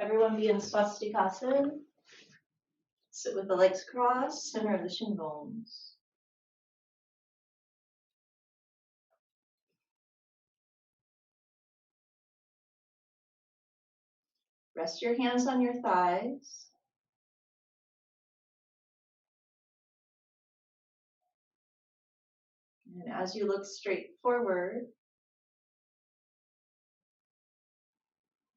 Everyone be in swastikasana. Sit with the legs crossed, center of the shin bones. Rest your hands on your thighs. And as you look straight forward,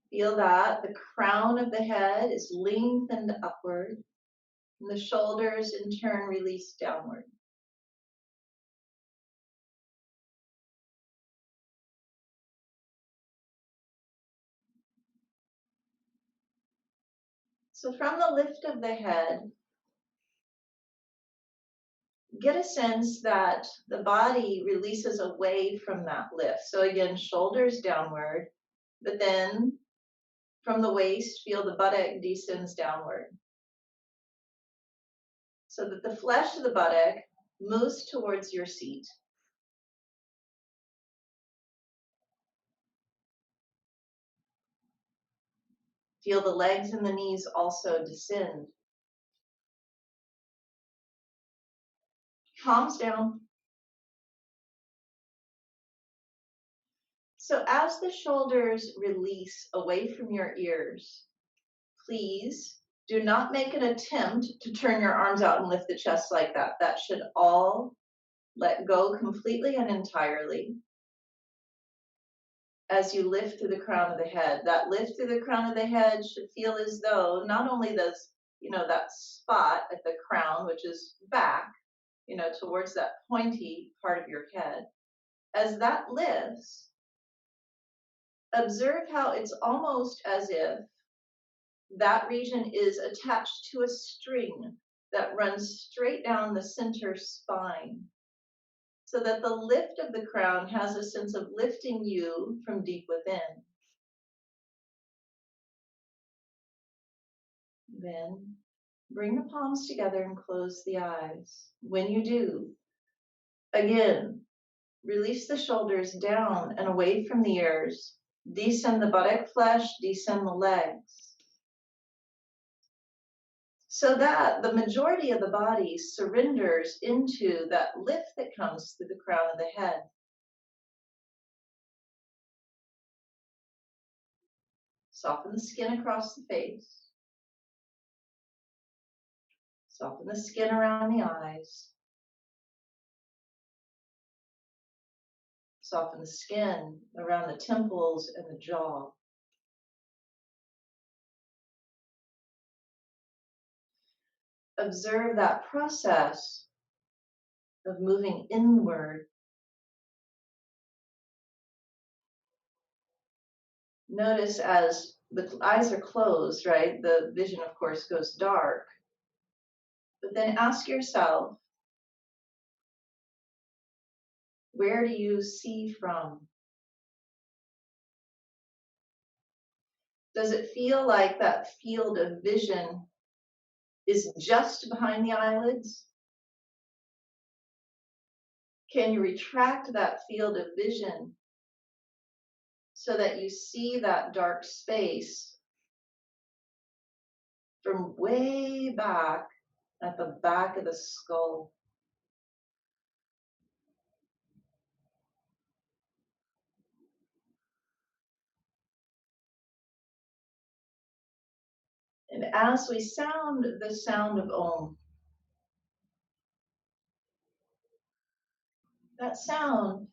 feel that the crown of the head is lengthened upward, and the shoulders in turn release downward. So from the lift of the head, get a sense that the body releases away from that lift. So again, shoulders downward, but then from the waist, feel the buttock descends downward. So that the flesh of the buttock moves towards your seat. Feel the legs and the knees also descend. Palms down. So as the shoulders release away from your ears, please do not make an attempt to turn your arms out and lift the chest like that. That should all let go completely and entirely as you lift through the crown of the head. That lift through the crown of the head should feel as though not only does, that spot at the crown, which is back, towards that pointy part of your head, as that lifts, observe how it's almost as if that region is attached to a string that runs straight down the center spine, so that the lift of the crown has a sense of lifting you from deep within. Then bring the palms together and close the eyes. When you do, again, release the shoulders down and away from the ears. Descend the buttock flesh, descend the legs. So that the majority of the body surrenders into that lift that comes through the crown of the head. Soften the skin across the face. Soften the skin around the eyes. Soften the skin around the temples and the jaw. Observe that process of moving inward. Notice as the eyes are closed, right? The vision, of course, goes dark. But then ask yourself, where do you see from? Does it feel like that field of vision is just behind the eyelids? Can you retract that field of vision so that you see that dark space from way back at the back of the skull? And as we sound the sound of Om, that sound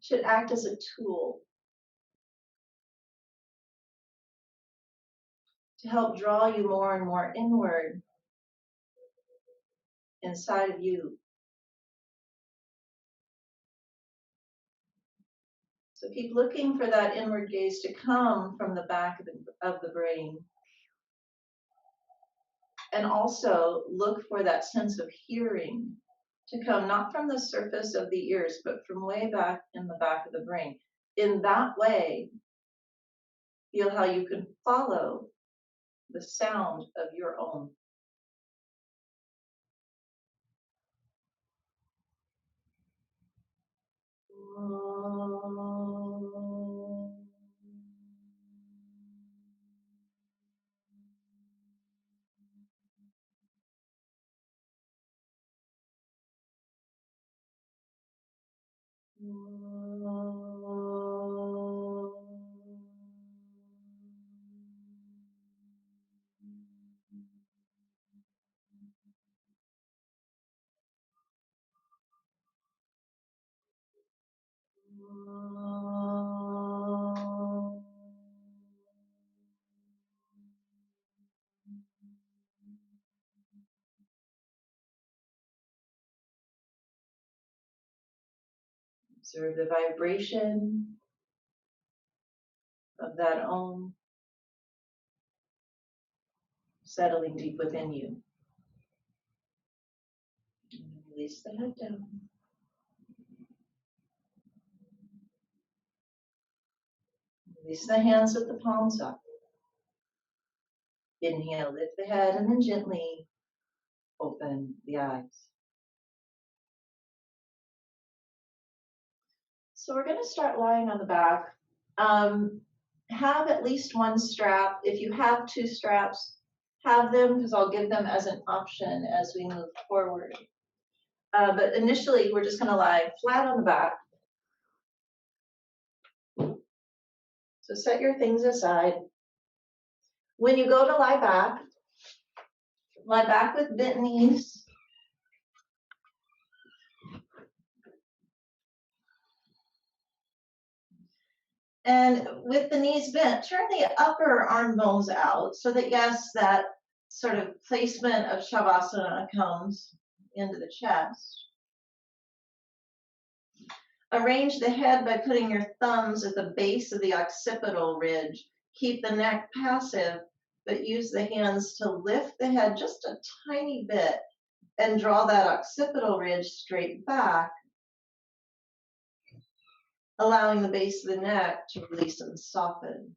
should act as a tool to help draw you more and more inward inside of you. So keep looking for that inward gaze to come from the back of the brain. And also look for that sense of hearing to come not from the surface of the ears, but from way back in the back of the brain. In that way, feel how you can follow the sound of your own. Om. Observe the vibration of that Om settling deep within you. And release the head down. Release the hands with the palms up. Inhale, lift the head, and then gently open the eyes. So we're going to start lying on the back. Have at least one strap. If you have two straps, have them, because I'll give them as an option as we move forward. But initially, we're just going to lie flat on the back. So set your things aside. When you go to lie back with bent knees. And with the knees bent, turn the upper arm bones out so that, yes, that sort of placement of Shavasana comes into the chest. Arrange the head by putting your thumbs at the base of the occipital ridge. Keep the neck passive, but use the hands to lift the head just a tiny bit and draw that occipital ridge straight back, allowing the base of the neck to release and soften.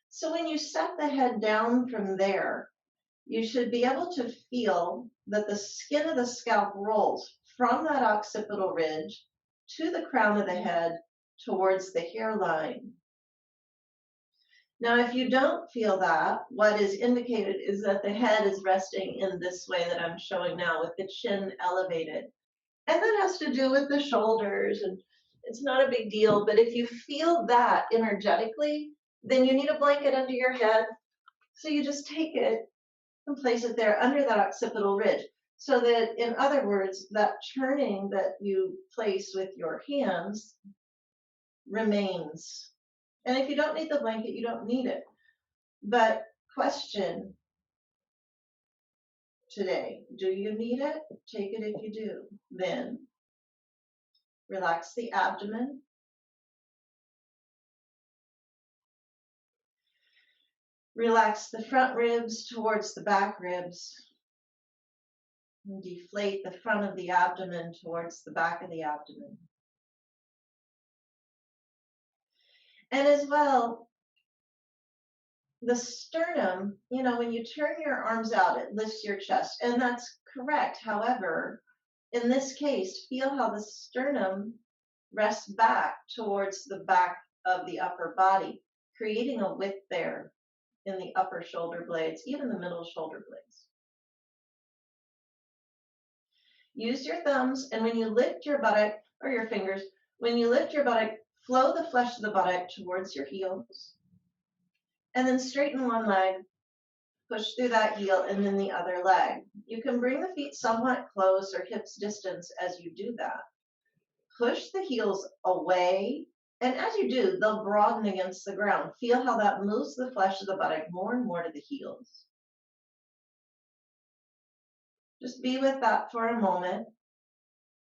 So when you set the head down from there, you should be able to feel that the skin of the scalp rolls from that occipital ridge to the crown of the head towards the hairline. Now, if you don't feel that, what is indicated is that the head is resting in this way that I'm showing now, with the chin elevated. And that has to do with the shoulders, and it's not a big deal, but if you feel that energetically, then you need a blanket under your head. So you just take it and place it there under that occipital ridge. So that, in other words, that churning that you place with your hands remains. And if you don't need the blanket, you don't need it. But question today, do you need it? Take it if you do. Then relax the abdomen. Relax the front ribs towards the back ribs. And deflate the front of the abdomen towards the back of the abdomen. And as well, the sternum, when you turn your arms out, it lifts your chest, and that's correct. However, in this case, feel how the sternum rests back towards the back of the upper body, creating a width there in the upper shoulder blades, even the middle shoulder blades. Use your thumbs, and when you lift your buttock, or your fingers, when you lift your buttock, flow the flesh of the buttock towards your heels. And then straighten one leg, push through that heel, and then the other leg. You can bring the feet somewhat close or hips distance as you do that. Push the heels away, and as you do, they'll broaden against the ground. Feel how that moves the flesh of the buttock more and more to the heels. Just be with that for a moment.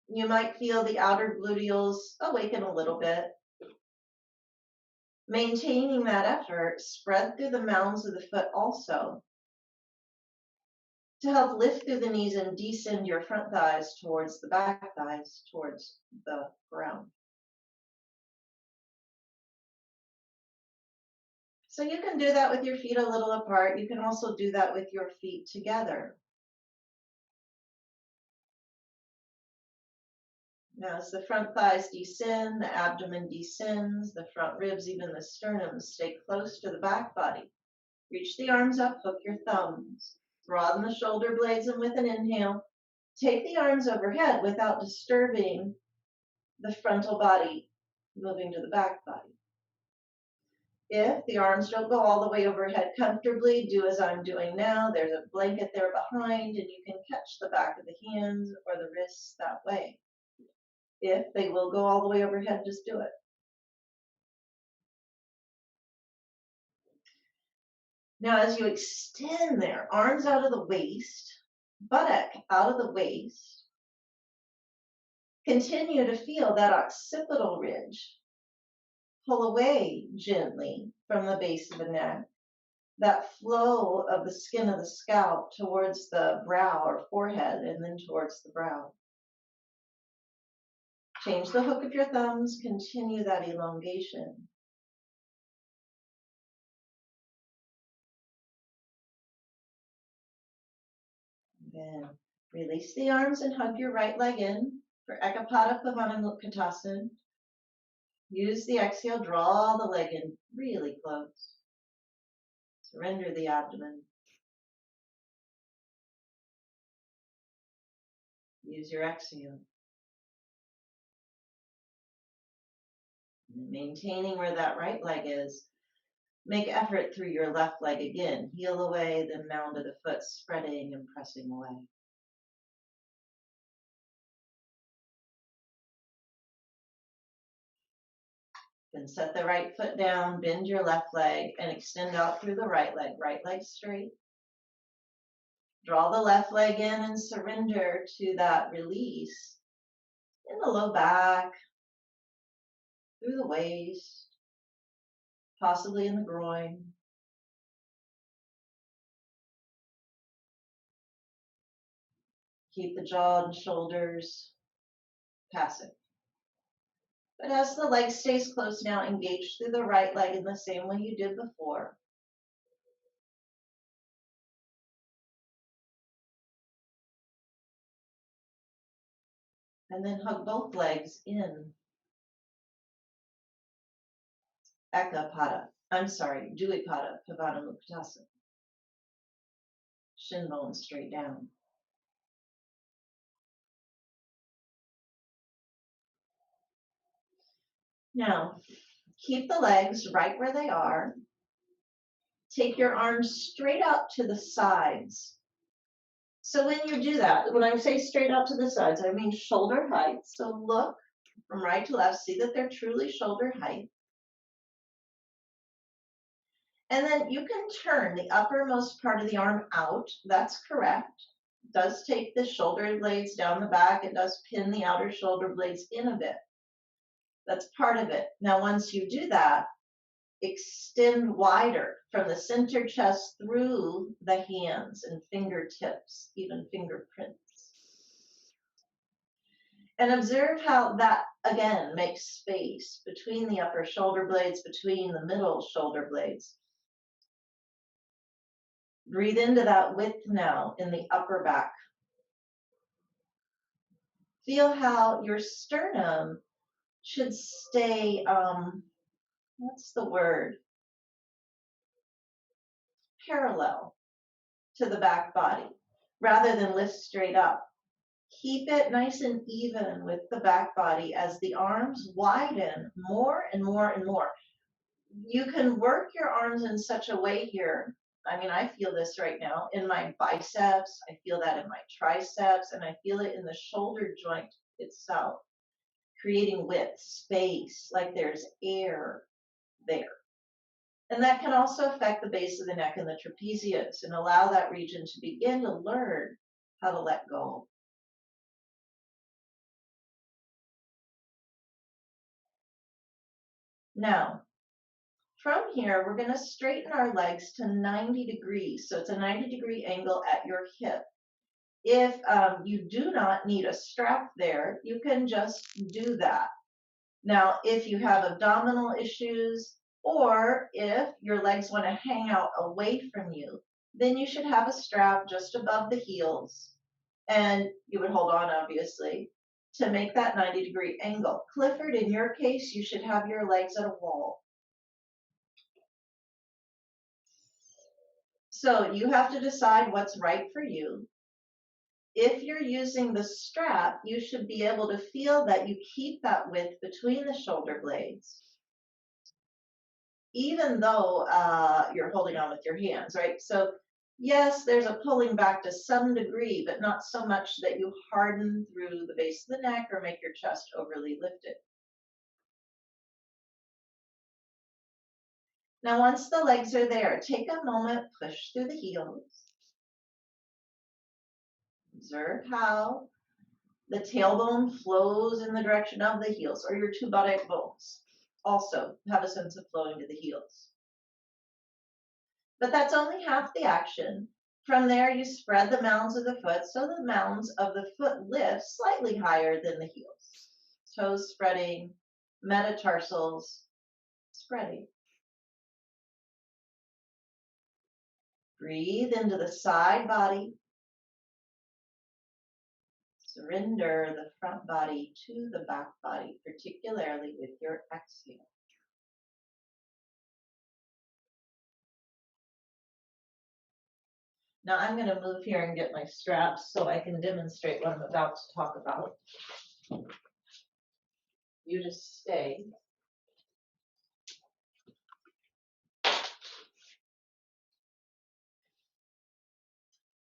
You might feel the outer gluteals awaken a little bit. Maintaining that effort, spread through the mounds of the foot also to help lift through the knees and descend your front thighs towards the back thighs, towards the ground. So you can do that with your feet a little apart. You can also do that with your feet together. Now, as the front thighs descend, the abdomen descends, the front ribs, even the sternum, stay close to the back body. Reach the arms up, hook your thumbs. Broaden the shoulder blades, and with an inhale, take the arms overhead without disturbing the frontal body moving to the back body. If the arms don't go all the way overhead comfortably, do as I'm doing now. There's a blanket there behind, and you can catch the back of the hands or the wrists that way. If they will go all the way overhead, just do it. Now, as you extend there, arms out of the waist, buttock out of the waist, continue to feel that occipital ridge. Pull away gently from the base of the neck, that flow of the skin of the scalp towards the brow or forehead and then towards the brow. Change the hook of your thumbs, continue that elongation. Then release the arms and hug your right leg in for Ekapada Padmasana. Use the exhale, draw the leg in really close. Surrender the abdomen. Use your exhale. Maintaining where that right leg is. Make effort through your left leg again. Heel away, then mound of the foot, spreading and pressing away. Then set the right foot down, bend your left leg, and extend out through the right leg straight. Draw the left leg in and surrender to that release in the low back, through the waist, possibly in the groin. Keep the jaw and shoulders passive. But as the leg stays close now, engage through the right leg in the same way you did before. And then hug both legs in. Ekapada. Duipada Padmasana. Shin bones straight down. Now, keep the legs right where they are. Take your arms straight out to the sides. So when you do that, when I say straight out to the sides, I mean shoulder height. So look from right to left, see that they're truly shoulder height. And then you can turn the uppermost part of the arm out. That's correct. It does take the shoulder blades down the back. It does pin the outer shoulder blades in a bit. That's part of it. Now, once you do that, extend wider from the center chest through the hands and fingertips, even fingerprints. And observe how that, again, makes space between the upper shoulder blades, between the middle shoulder blades. Breathe into that width now in the upper back. Feel how your sternum should stay, what's the word? Parallel to the back body rather than lift straight up. Keep it nice and even with the back body as the arms widen more and more and more. You can work your arms in such a way here. I mean, I feel this right now in my biceps. I feel that in my triceps, and I feel it in the shoulder joint itself, creating width, space, like there's air there. And that can also affect the base of the neck and the trapezius and allow that region to begin to learn how to let go. Now, from here, we're going to straighten our legs to 90 degrees. So it's a 90-degree angle at your hip. If you do not need a strap there, you can just do that. Now, if you have abdominal issues or if your legs want to hang out away from you, then you should have a strap just above the heels. And you would hold on, obviously, to make that 90-degree angle. Clifford, in your case, you should have your legs at a wall. So you have to decide what's right for you. If you're using the strap, you should be able to feel that you keep that width between the shoulder blades, even though you're holding on with your hands, right? So yes, there's a pulling back to some degree, but not so much that you harden through the base of the neck or make your chest overly lifted. Now, once the legs are there, take a moment, push through the heels. Observe how the tailbone flows in the direction of the heels, or your two buttock bones also have a sense of flowing to the heels. But that's only half the action. From there, you spread the mounds of the foot so the mounds of the foot lift slightly higher than the heels. Toes spreading, metatarsals spreading. Breathe into the side body. Surrender the front body to the back body, particularly with your exhale. Now I'm going to move here and get my straps so I can demonstrate what I'm about to talk about. You just stay.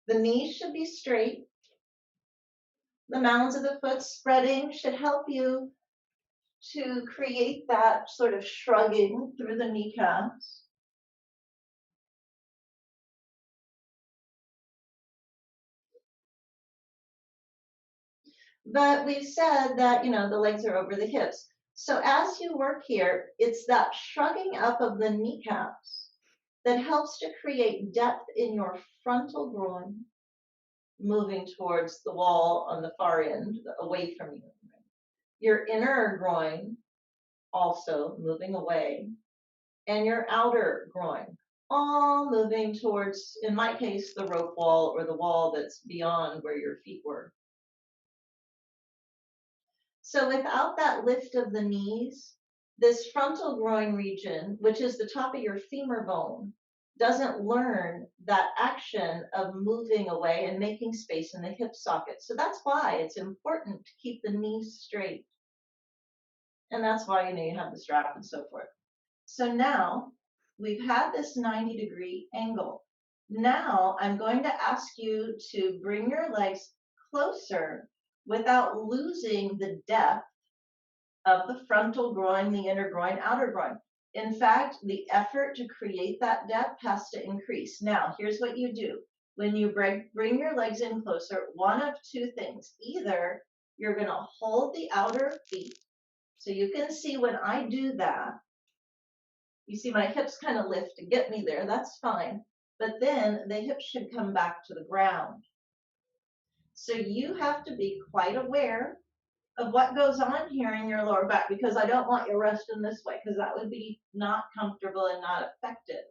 The knees should be straight. The mounds of the foot spreading should help you to create that sort of shrugging through the kneecaps. But we've said that, the legs are over the hips. So as you work here, it's that shrugging up of the kneecaps that helps to create depth in your frontal groin, moving towards the wall on the far end, away from you. Your inner groin also moving away, and your outer groin all moving towards, in my case, the rope wall or the wall that's beyond where your feet were. So without that lift of the knees, this frontal groin region, which is the top of your femur bone, doesn't learn that action of moving away and making space in the hip socket. So that's why it's important to keep the knees straight. And that's why, you have the strap and so forth. So now we've had this 90-degree angle. Now I'm going to ask you to bring your legs closer without losing the depth of the frontal groin, the inner groin, outer groin. In fact, the effort to create that depth has to increase. Now, here's what you do. When you bring your legs in closer, one of two things. Either you're going to hold the outer feet, so you can see when I do that, you see my hips kind of lift to get me there. That's fine. But then the hips should come back to the ground. So you have to be quite aware of what goes on here in your lower back, because I don't want you resting this way, because that would be not comfortable and not effective.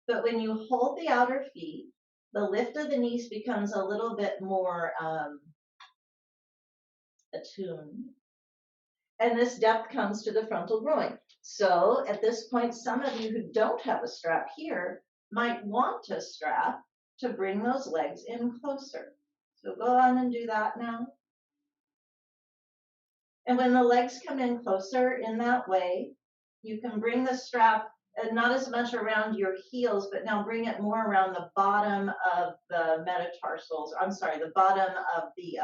But when you hold the outer feet, the lift of the knees becomes a little bit more attuned. And this depth comes to the frontal groin. So at this point, some of you who don't have a strap here might want a strap to bring those legs in closer. So go on and do that now. And when the legs come in closer in that way, you can bring the strap not as much around your heels, but now bring it more around the bottom of the metatarsals. I'm sorry, the bottom of the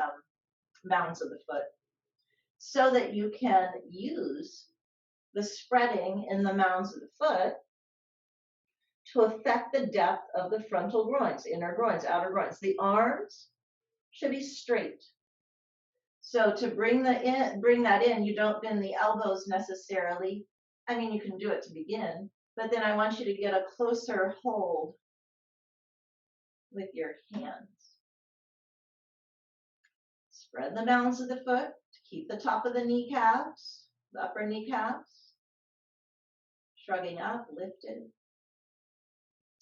mounds of the foot, so that you can use the spreading in the mounds of the foot to affect the depth of the frontal groins, inner groins, outer groins. The arms should be straight. So to bring that in, you don't bend the elbows necessarily. I mean, you can do it to begin, but then I want you to get a closer hold with your hands. Spread the mounds of the foot to keep the top of the kneecaps, the upper kneecaps, shrugging up, lifted.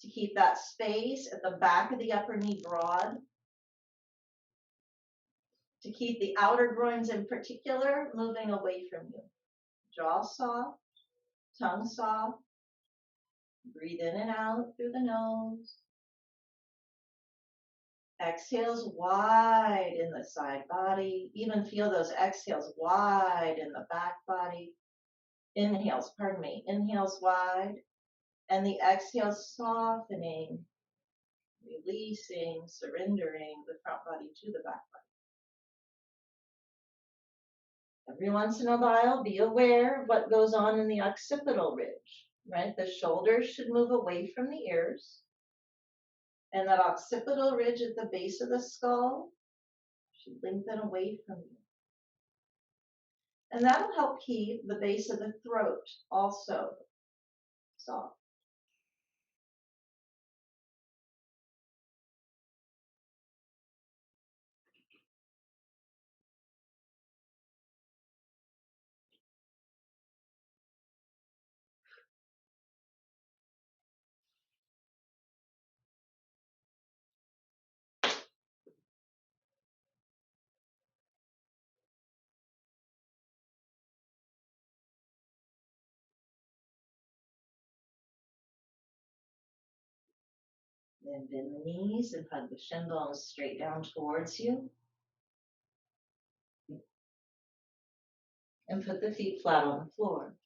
To keep that space at the back of the upper knee broad. To keep the outer groins in particular moving away from you. Jaw soft, tongue soft. Breathe in and out through the nose. Exhales wide in the side body. Even feel those exhales wide in the back body. Inhales, pardon me, inhales wide. And the exhales softening, releasing, surrendering the front body to the back body. Every once in a while, be aware of what goes on in the occipital ridge, right? The shoulders should move away from the ears. And that occipital ridge at the base of the skull should lengthen away from you. And that'll help keep the base of the throat also soft. Then bend the knees and hug the shin bones straight down towards you. And put the feet flat on the floor.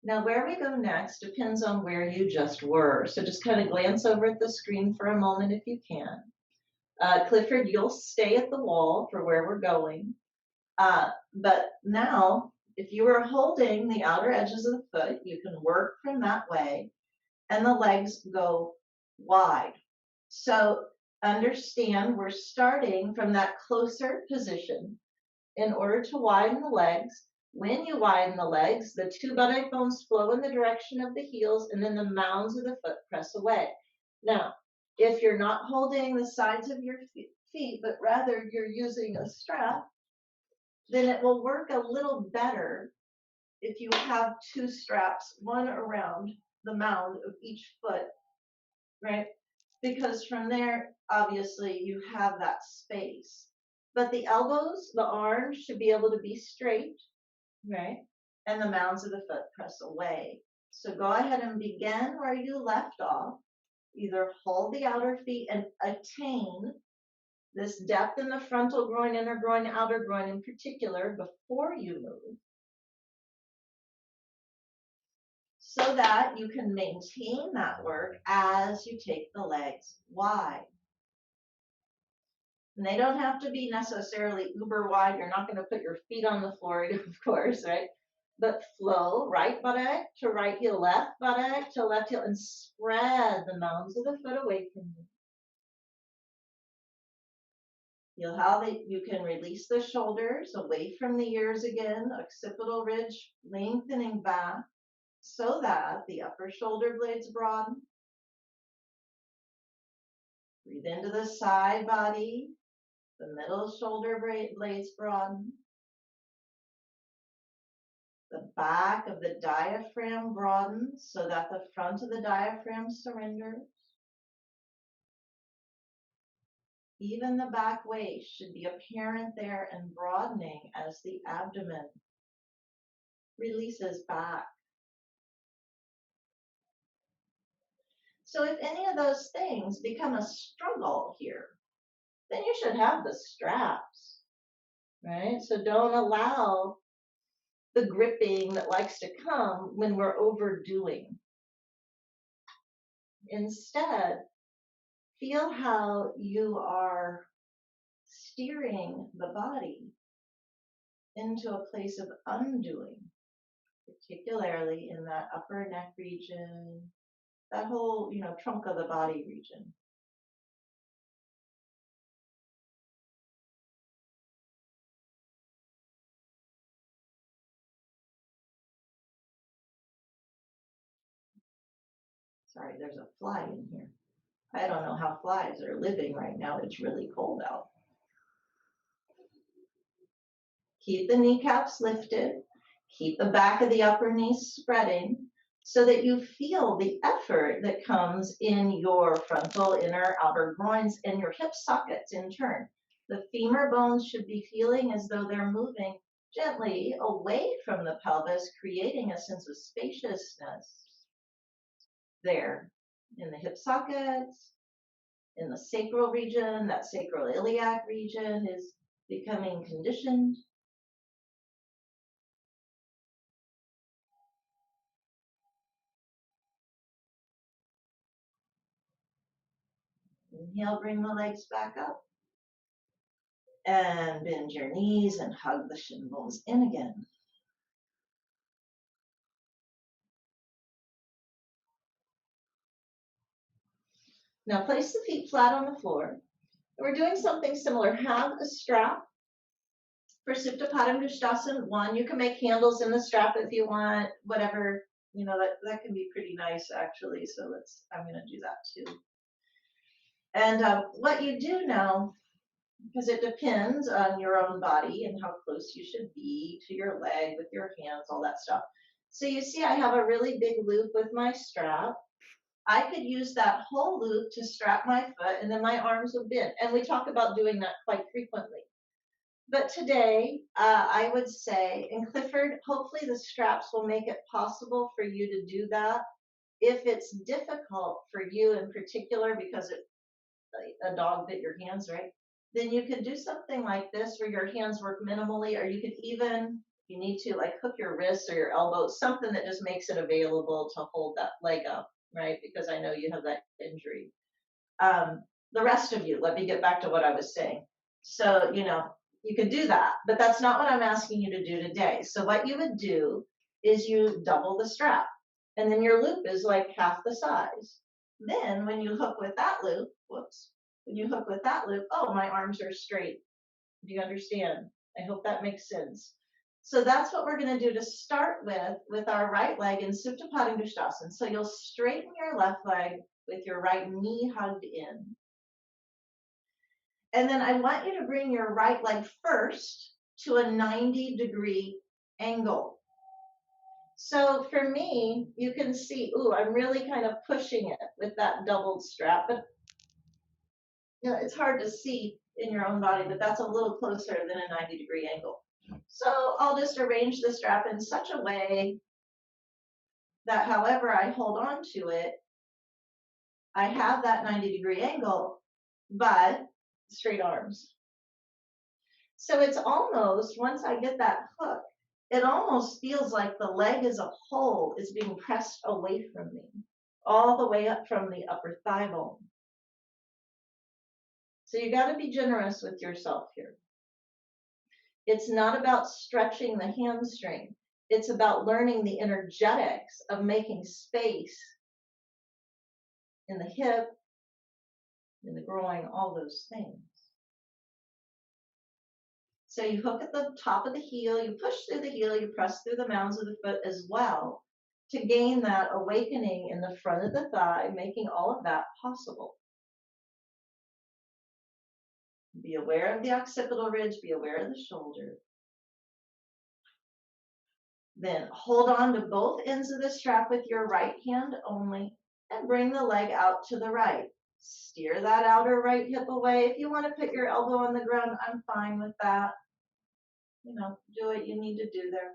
Now, where we go next depends on where you just were. So just kind of glance over at the screen for a moment if you can. Clifford, you'll stay at the wall for where we're going. But now, if you were holding the outer edges of the foot, you can work from that way, and the legs go wide. So understand we're starting from that closer position in order to widen the legs. When you widen the legs, the two buttock bones flow in the direction of the heels, and then the mounds of the foot press away. Now, if you're not holding the sides of your feet, but rather you're using a strap, then it will work a little better if you have two straps, one around the mound of each foot, right? Because from there, obviously, you have that space. But the elbows, the arms should be able to be straight, right? And the mounds of the foot press away. So go ahead and begin where you left off. Either hold the outer feet and attain this depth in the frontal groin, inner groin, outer groin in particular before you move, so that you can maintain that work as you take the legs wide. And they don't have to be necessarily uber wide. You're not going to put your feet on the floor, of course, right? But flow right buttock to right heel, left buttock to left heel, and spread the mounds of the foot away from you. Feel how you can release the shoulders away from the ears again, occipital ridge lengthening back so that the upper shoulder blades broaden. Breathe into the side body, the middle shoulder blades broaden. The back of the diaphragm broadens so that the front of the diaphragm surrenders. Even the back waist should be apparent there and broadening as the abdomen releases back. So if any of those things become a struggle here, then you should have the straps, right? So don't allow the gripping that likes to come when we're overdoing. Instead, feel how you are steering the body into a place of undoing, particularly in that upper neck region, that whole, trunk of the body region. Sorry, there's a fly in here. I don't know how flies are living right now. It's really cold out. Keep the kneecaps lifted. Keep the back of the upper knee spreading so that you feel the effort that comes in your frontal, inner, outer groins and your hip sockets in turn. The femur bones should be feeling as though they're moving gently away from the pelvis, creating a sense of spaciousness there in the hip sockets, in the sacral region. That sacroiliac region is becoming conditioned. Inhale, bring the legs back up. And bend your knees and hug the shin bones in again. Now place the feet flat on the floor. We're doing something similar. Have a strap for Supta Padmasana. One, you can make handles in the strap if you want, whatever, you know, that can be pretty nice actually. So I'm going to do that too. And what you do now, because it depends on your own body and how close you should be to your leg with your hands, all that stuff. So you see I have a really big loop with my strap. I could use that whole loop to strap my foot and then my arms would bend. And we talk about doing that quite frequently. But today, I would say, and Clifford, hopefully the straps will make it possible for you to do that. If it's difficult for you in particular, because a dog bit your hands, right? Then you could do something like this where your hands work minimally, or you could even, if you need to, like hook your wrists or your elbows, something that just makes it available to hold that leg up, right? Because I know you have that injury. The rest of you, let me get back to what I was saying. So, you know, you could do that, but that's not what I'm asking you to do today. So what you would do is you double the strap, and then your loop is like half the size. Then when you hook with that loop, when you hook with that loop, oh, my arms are straight. Do you understand? I hope that makes sense. So that's what we're going to do to start with our right leg in Supta Padmasana. So you'll straighten your left leg with your right knee hugged in. And then I want you to bring your right leg first to a 90-degree angle. So for me, you can see, ooh, I'm really kind of pushing it with that doubled strap, but you know, it's hard to see in your own body, but that's a little closer than a 90-degree angle. So I'll just arrange the strap in such a way that however I hold on to it, I have that 90-degree angle, but straight arms. So it's almost, once I get that hook, it almost feels like the leg as a whole is being pressed away from me, all the way up from the upper thigh bone. So you got to be generous with yourself here. It's not about stretching the hamstring. It's about learning the energetics of making space in the hip, in the groin, all those things. So you hook at the top of the heel, you push through the heel, you press through the mounds of the foot as well to gain that awakening in the front of the thigh, making all of that possible. Be aware of the occipital ridge, be aware of the shoulder. Then hold on to both ends of the strap with your right hand only and bring the leg out to the right. Steer that outer right hip away. If you want to put your elbow on the ground, I'm fine with that. You know, do what you need to do there.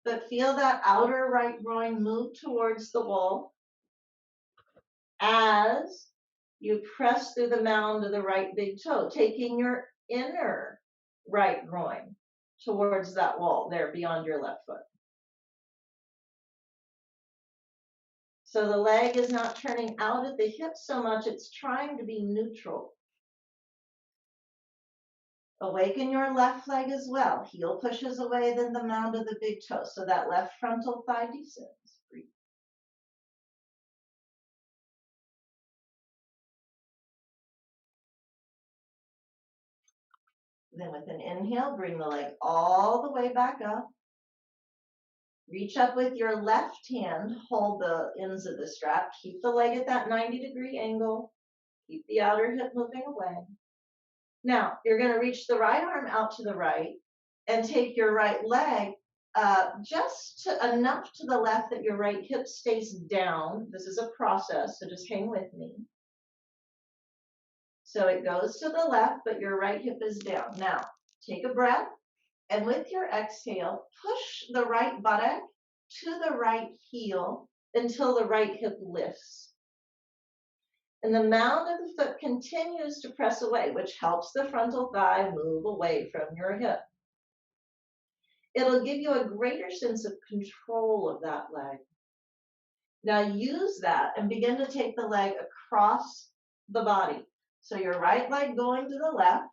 But feel that outer right groin move towards the wall as you press through the mound of the right big toe, taking your inner right groin towards that wall there beyond your left foot. So the leg is not turning out at the hip so much, it's trying to be neutral. Awaken your left leg as well. Heel pushes away, then the mound of the big toe. So that left frontal thigh descends. Breathe. Then with an inhale, bring the leg all the way back up. Reach up with your left hand, hold the ends of the strap, keep the leg at that 90-degree angle, keep the outer hip moving away. Now, you're going to reach the right arm out to the right and take your right leg just enough to the left that your right hip stays down. This is a process, so just hang with me. So it goes to the left, but your right hip is down. Now, take a breath, and with your exhale, push the right buttock to the right heel until the right hip lifts. And the mound of the foot continues to press away, which helps the frontal thigh move away from your hip. It'll give you a greater sense of control of that leg. Now use that and begin to take the leg across the body. So your right leg going to the left.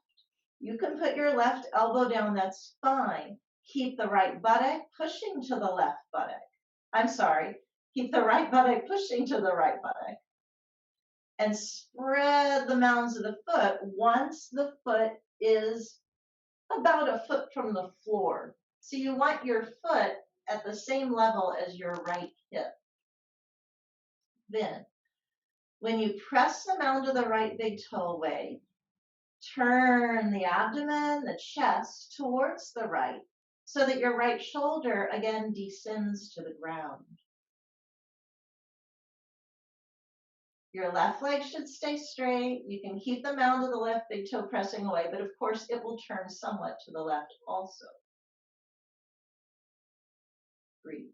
You can put your left elbow down, that's fine. Keep the right buttock pushing to the left buttock. I'm sorry, keep the right buttock pushing to the right buttock. And spread the mounds of the foot once the foot is about a foot from the floor. So you want your foot at the same level as your right hip. Then, when you press the mound of the right big toe away, turn the abdomen, the chest towards the right so that your right shoulder again descends to the ground. Your left leg should stay straight. You can keep the mound of the left big toe pressing away, but of course it will turn somewhat to the left also. Breathe.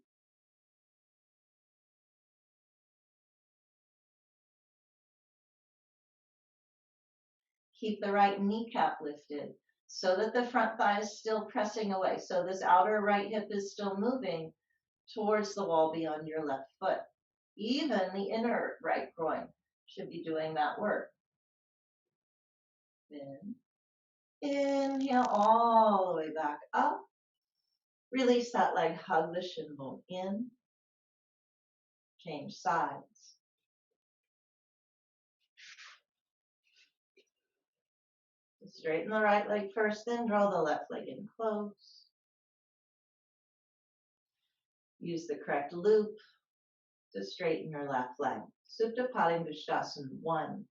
Keep the right kneecap lifted so that the front thigh is still pressing away. So this outer right hip is still moving towards the wall beyond your left foot. Even the inner right groin should be doing that work. Then inhale all the way back up. Release that leg, hug the shin bone in. Change sides. Straighten the right leg first, then draw the left leg in close. Use the correct loop to straighten your left leg. Supta Padmasana 1.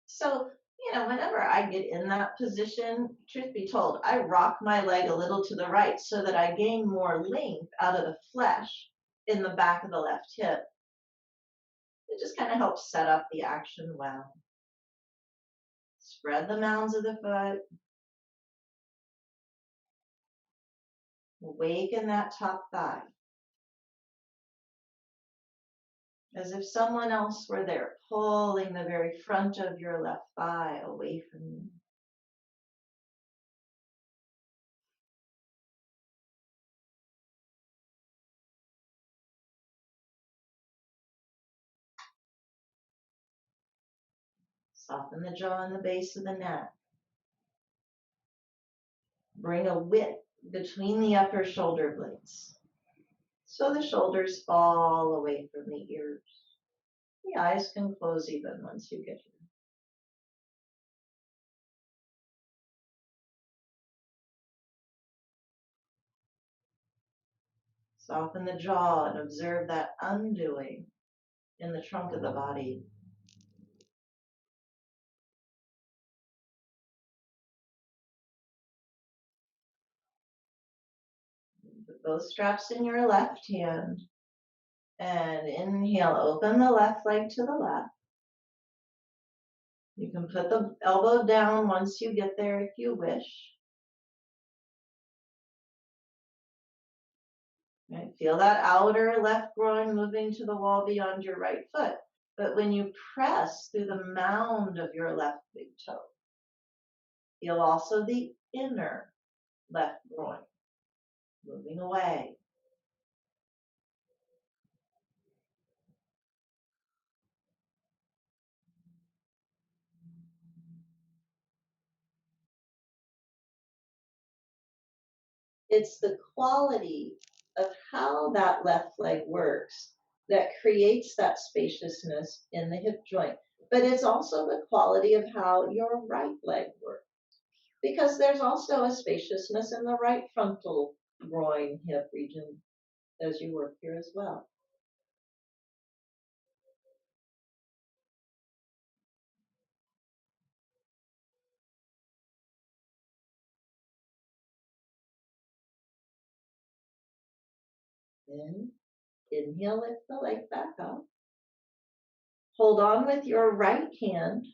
So, whenever I get in that position, truth be told, I rock my leg a little to the right so that I gain more length out of the flesh in the back of the left hip. It just kind of helps set up the action well. Spread the mounds of the foot. Awaken that top thigh. As if someone else were there, pulling the very front of your left thigh away from you. Soften the jaw and the base of the neck. Bring a width between the upper shoulder blades, so the shoulders fall away from the ears. The eyes can close even once you get here. Soften the jaw and observe that undoing in the trunk of the body. Put both straps in your left hand and inhale, open the left leg to the left. You can put the elbow down once you get there if you wish. Right? Feel that outer left groin moving to the wall beyond your right foot. But when you press through the mound of your left big toe, feel also the inner left groin moving away. It's the quality of how that left leg works that creates that spaciousness in the hip joint. But it's also the quality of how your right leg works. Because there's also a spaciousness in the right frontal groin hip region as you work here as well. Then inhale, lift the leg back up. Hold on with your right hand.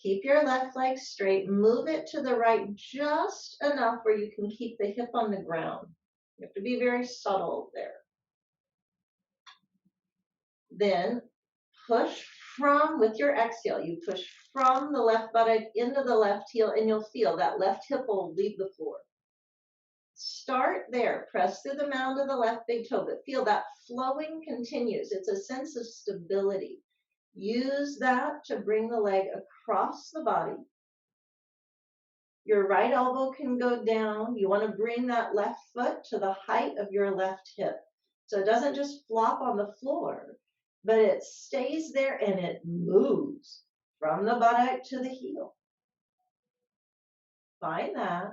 Keep your left leg straight. Move it to the right just enough where you can keep the hip on the ground. You have to be very subtle there. Then push from, with your exhale, you push from the left buttock into the left heel, and you'll feel that left hip will leave the floor. Start there, press through the mound of the left big toe, but feel that flowing continues. It's a sense of stability. Use that to bring the leg across the body. Your right elbow can go down. You want to bring that left foot to the height of your left hip. So it doesn't just flop on the floor, but it stays there and it moves from the buttock to the heel. Find that.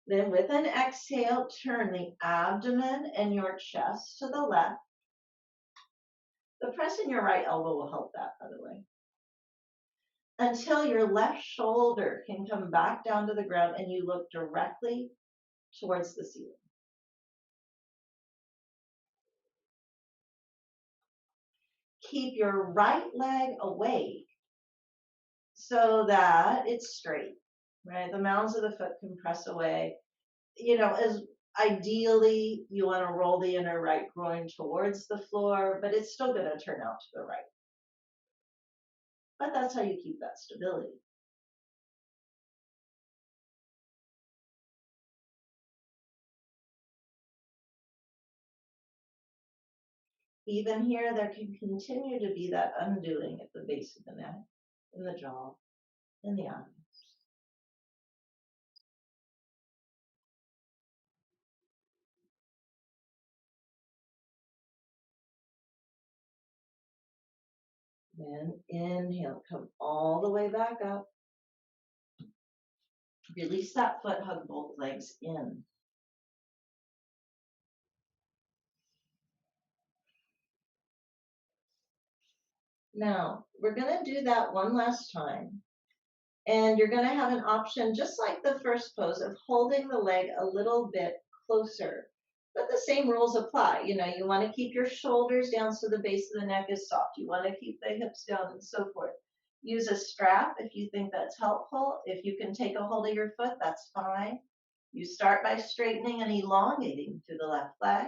Then with an exhale, turn the abdomen and your chest to the left. The press in your right elbow will help that, by the way. Until your left shoulder can come back down to the ground and you look directly towards the ceiling. Keep your right leg awake so that it's straight, right? The mounds of the foot can press away. You know, as ideally, you want to roll the inner right groin towards the floor, but it's still going to turn out to the right. But that's how you keep that stability. Even here, there can continue to be that undoing at the base of the neck, in the jaw, in the eyes. Then inhale, come all the way back up. Release that foot, hug both legs in. Now, we're going to do that one last time. And you're going to have an option, just like the first pose, of holding the leg a little bit closer. But the same rules apply. You know, you want to keep your shoulders down so the base of the neck is soft. You want to keep the hips down and so forth. Use a strap if you think that's helpful. If you can take a hold of your foot, that's fine. You start by straightening and elongating through the left leg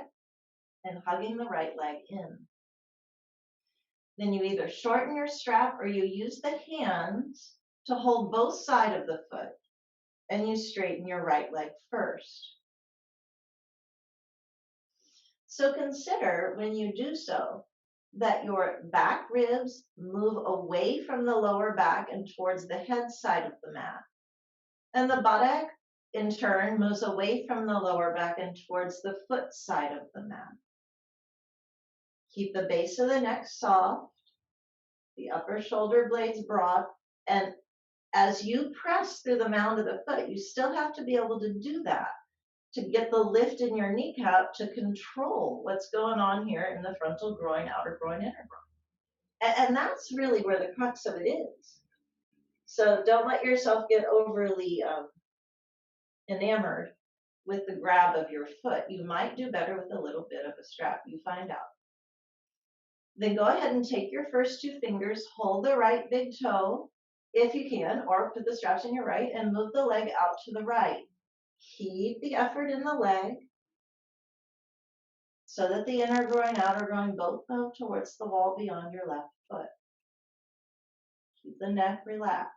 and hugging the right leg in. Then you either shorten your strap or you use the hands to hold both sides of the foot, and you straighten your right leg first. So consider when you do so that your back ribs move away from the lower back and towards the head side of the mat. And the buttock, in turn, moves away from the lower back and towards the foot side of the mat. Keep the base of the neck soft, the upper shoulder blades broad, and as you press through the mound of the foot, you still have to be able to do that to get the lift in your kneecap to control what's going on here in the frontal groin, outer groin, inner groin. And that's really where the crux of it is. So don't let yourself get overly enamored with the grab of your foot. You might do better with a little bit of a strap. You find out. Then go ahead and take your first two fingers, hold the right big toe, if you can, or put the straps in your right, and move the leg out to the right. Keep the effort in the leg so that the inner groin, outer groin both move towards the wall beyond your left foot. Keep the neck relaxed.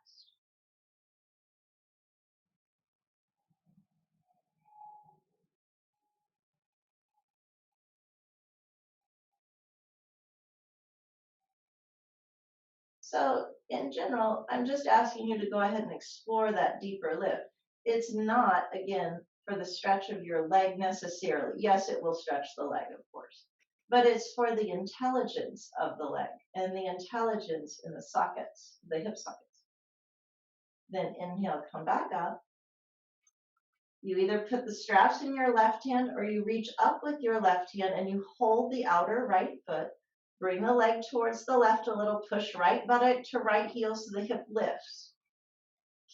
So in general, I'm just asking you to go ahead and explore that deeper lift. It's not, again, for the stretch of your leg necessarily. Yes, it will stretch the leg, of course, but it's for the intelligence of the leg and the intelligence in the sockets, the hip sockets. Then inhale, come back up. You either put the straps in your left hand or you reach up with your left hand and you hold the outer right foot. Bring the leg towards the left a little, push right buttock to right heel so the hip lifts.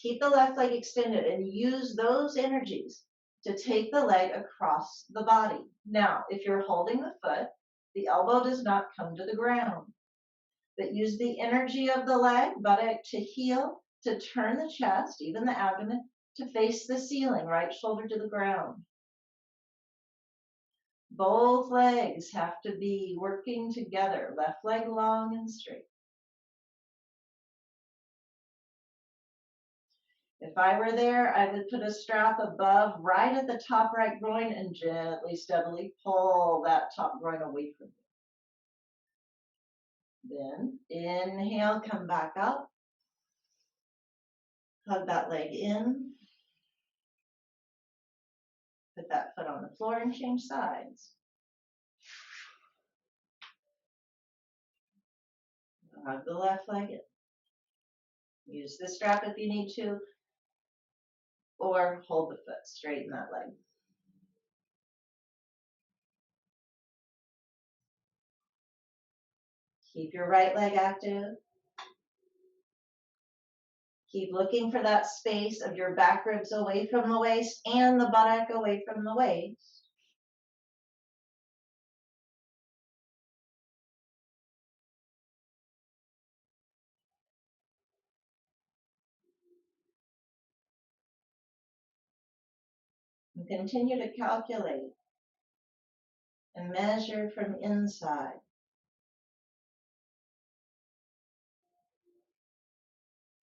Keep the left leg extended and use those energies to take the leg across the body. Now, if you're holding the foot, the elbow does not come to the ground, but use the energy of the leg, buttock to heel, to turn the chest, even the abdomen, to face the ceiling, right shoulder to the ground. Both legs have to be working together. Left leg long and straight. If I were there, I would put a strap above, right at the top right groin, and gently, steadily pull that top groin away from you. Then inhale, come back up. Hug that leg in. Put that foot on the floor and change sides. Hug the left leg in. Use the strap if you need to, or hold the foot, straighten that leg. Keep your right leg active. Keep looking for that space of your back ribs away from the waist and the buttock away from the waist. And continue to calculate and measure from inside.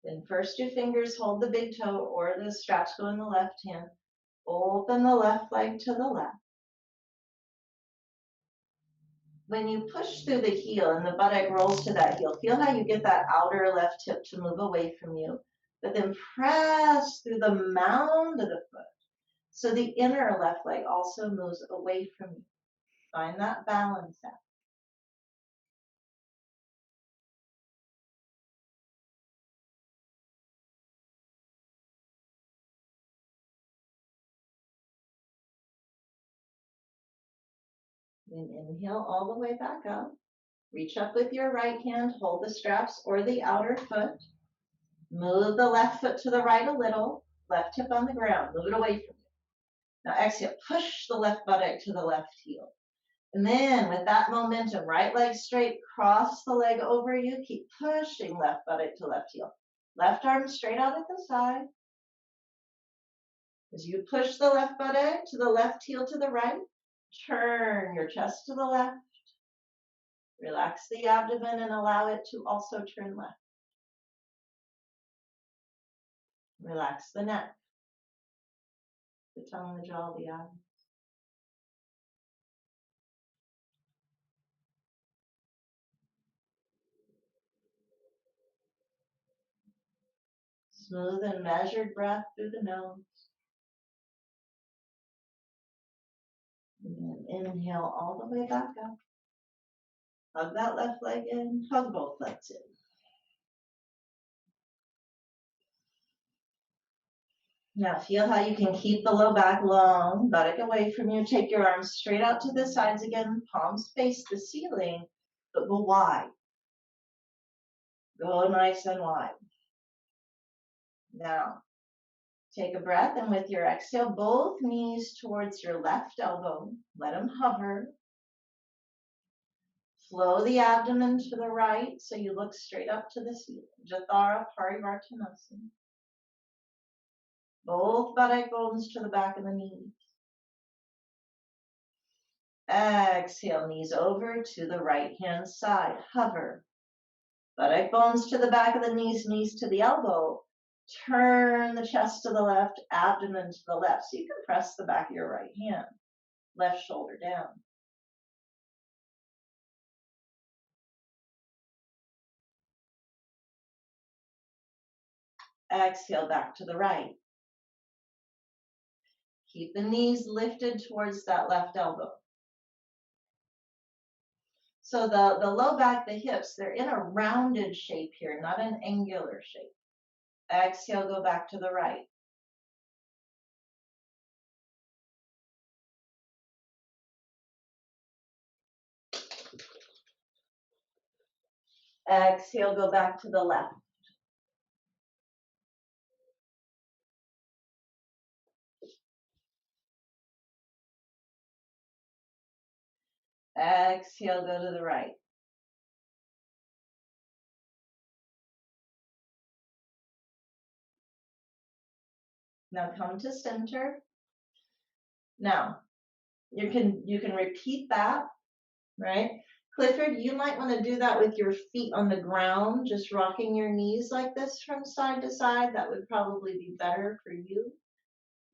Then first 2 fingers hold the big toe or the straps go in the left hand. Open the left leg to the left. When you push through the heel and the buttock rolls to that heel, feel how you get that outer left hip to move away from you, but then press through the mound of the foot. So the inner left leg also moves away from you. Find that balance out. Then inhale all the way back up. Reach up with your right hand, hold the straps or the outer foot. Move the left foot to the right a little, left hip on the ground, move it away from you. Now exhale, push the left buttock to the left heel. And then with that momentum, right leg straight, cross the leg over you, keep pushing left buttock to left heel. Left arm straight out at the side. As you push the left buttock to the left heel to the right, turn your chest to the left. Relax the abdomen and allow it to also turn left. Relax the neck, the tongue, the jaw, the eyes. Smooth and measured breath through the nose. And then inhale all the way back up. Hug that left leg in, hug both legs in. Now feel how you can keep the low back long, buttock away from you. Take your arms straight out to the sides again, palms face the ceiling, but go wide. Go nice and wide. Now, take a breath, and with your exhale, both knees towards your left elbow. Let them hover. Flow the abdomen to the right so you look straight up to the ceiling. Jathara Parivartanasana. Both buttock bones to the back of the knees. Exhale, knees over to the right hand side. Hover. Buttock bones to the back of the knees, knees to the elbow. Turn the chest to the left, abdomen to the left. So you can press the back of your right hand. Left shoulder down. Exhale back to the right. Keep the knees lifted towards that left elbow. So the low back, the hips, they're in a rounded shape here, not an angular shape. Exhale, go back to the right. Exhale, go back to the left. Exhale, go to the right. Now come to center. Now, You can repeat that, right? Clifford, you might want to do that with your feet on the ground, just rocking your knees like this from side to side. That would probably be better for you.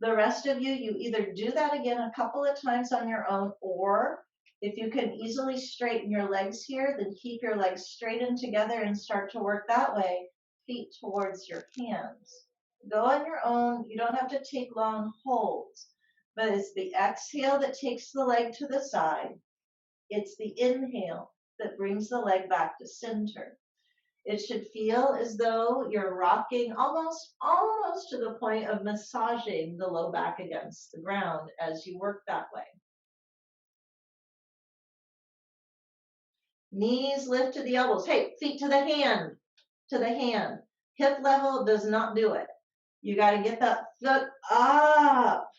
The rest of you, you either do that again a couple of times on your own, or if you can easily straighten your legs here, then keep your legs straightened together and start to work that way, feet towards your hands. Go on your own. You don't have to take long holds, but it's the exhale that takes the leg to the side. It's the inhale that brings the leg back to center. It should feel as though you're rocking almost to the point of massaging the low back against the ground as you work that way. Knees lift to the elbows. Hey, feet to the hand, to the hand. Hip level does not do it. You got to get that foot up,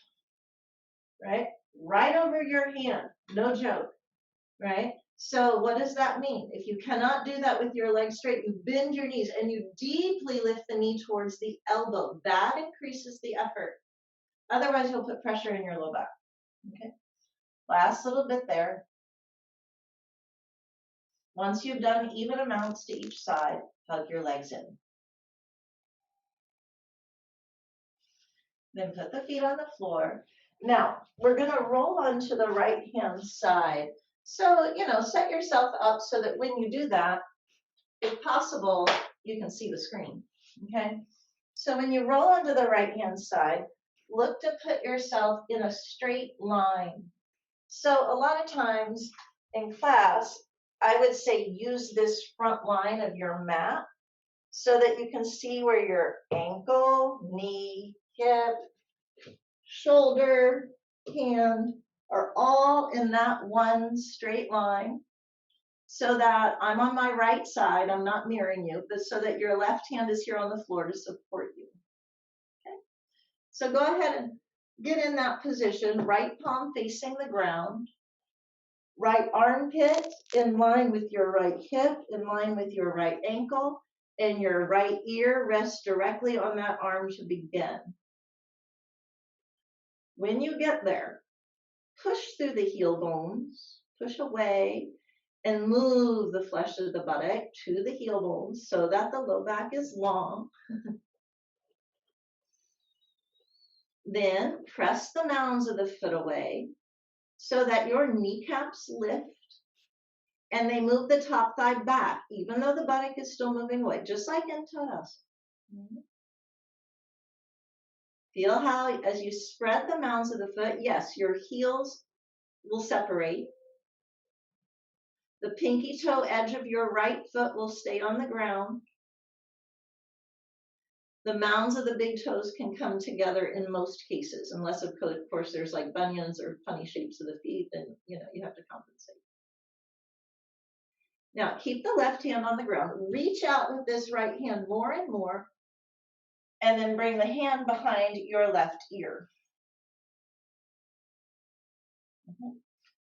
right? Right over your hand. No joke, right? So what does that mean? If you cannot do that with your legs straight, you bend your knees and you deeply lift the knee towards the elbow. That increases the effort. Otherwise, you'll put pressure in your low back. Okay. Last little bit there. Once you've done even amounts to each side, hug your legs in. Then put the feet on the floor. Now, we're going to roll onto the right-hand side. So, set yourself up so that when you do that, if possible, you can see the screen, okay? So when you roll onto the right-hand side, look to put yourself in a straight line. So a lot of times in class, I would say use this front line of your mat so that you can see where your ankle, knee, hip, shoulder, hand are all in that one straight line, so that I'm on my right side, I'm not mirroring you, but so that your left hand is here on the floor to support you. Okay? So go ahead and get in that position, right palm facing the ground, right armpit in line with your right hip, in line with your right ankle, and your right ear rests directly on that arm to begin. When you get there, push through the heel bones, push away, and move the flesh of the buttock to the heel bones so that the low back is long. Then press the mounds of the foot away so that your kneecaps lift and they move the top thigh back, even though the buttock is still moving away, just like in Tadasana. Feel how, as you spread the mounds of the foot, yes, your heels will separate. The pinky toe edge of your right foot will stay on the ground. The mounds of the big toes can come together in most cases, unless of course there's like bunions or funny shapes of the feet, then you have to compensate. Now keep the left hand on the ground. Reach out with this right hand more and more, and then bring the hand behind your left ear.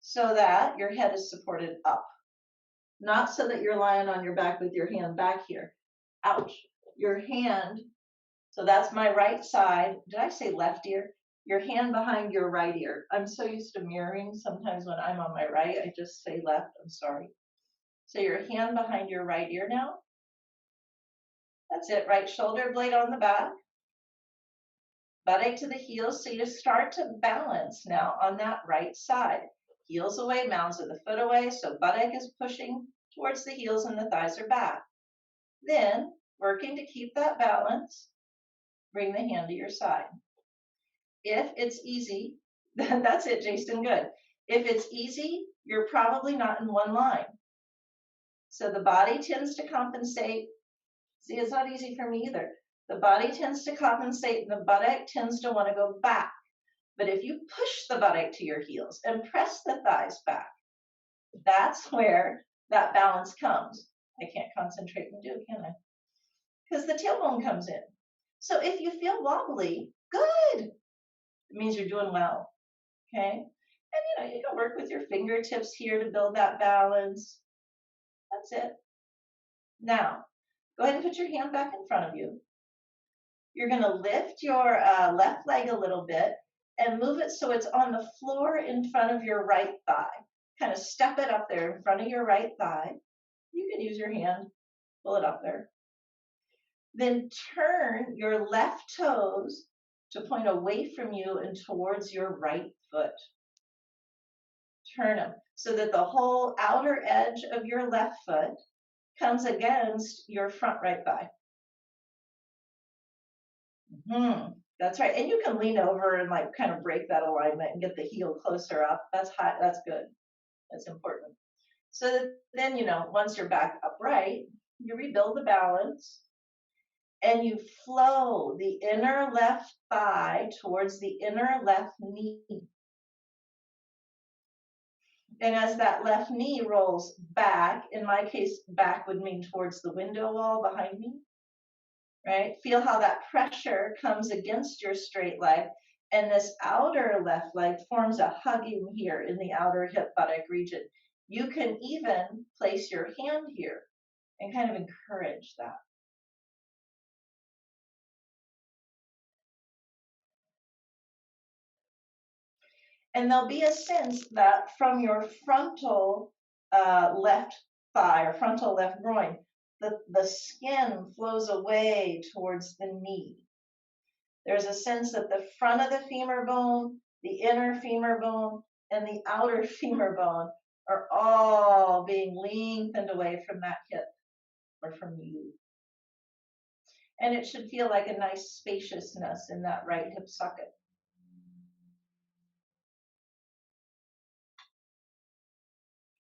So that your head is supported up. Not so that you're lying on your back with your hand back here. Ouch. Your hand, so that's my right side. Did I say left ear? Your hand behind your right ear. I'm so used to mirroring. Sometimes when I'm on my right, I just say left. I'm sorry. So your hand behind your right ear now. That's it. Right shoulder blade on the back. Buttock to the heels. So you start to balance now on that right side. Heels away, mounds of the foot away. So buttock is pushing towards the heels and the thighs are back. Then, working to keep that balance, bring the hand to your side. If it's easy, that's it, Jason, good. If it's easy, you're probably not in one line. So the body tends to compensate. See, it's not easy for me either. The body tends to compensate and the buttock tends to want to go back. But if you push the buttock to your heels and press the thighs back, that's where that balance comes. I can't concentrate and do, can I? Because the tailbone comes in. So if you feel wobbly, good. It means you're doing well, okay? And you can work with your fingertips here to build that balance. That's it. Now, go ahead and put your hand back in front of you. You're going to lift your left leg a little bit and move it so it's on the floor in front of your right thigh. Kind of step it up there in front of your right thigh. You can use your hand, pull it up there. Then turn your left toes to point away from you and towards your right foot. Turn them so that the whole outer edge of your left foot comes against your front right thigh. That's right. And you can lean over and like kind of break that alignment and get the heel closer up. That's hot. That's good. That's important. So that then, you know, once you're back upright, you rebuild the balance and you flow the inner left thigh towards the inner left knee. And as that left knee rolls back, in my case, back would mean towards the window wall behind me, right? Feel how that pressure comes against your straight leg. And this outer left leg forms a hugging here in the outer hip buttock region. You can even place your hand here and kind of encourage that. And there'll be a sense that from your frontal left thigh or frontal left groin, the skin flows away towards the knee. There's a sense that the front of the femur bone, the inner femur bone, and the outer femur bone are all being lengthened away from that hip or from you. And it should feel like a nice spaciousness in that right hip socket.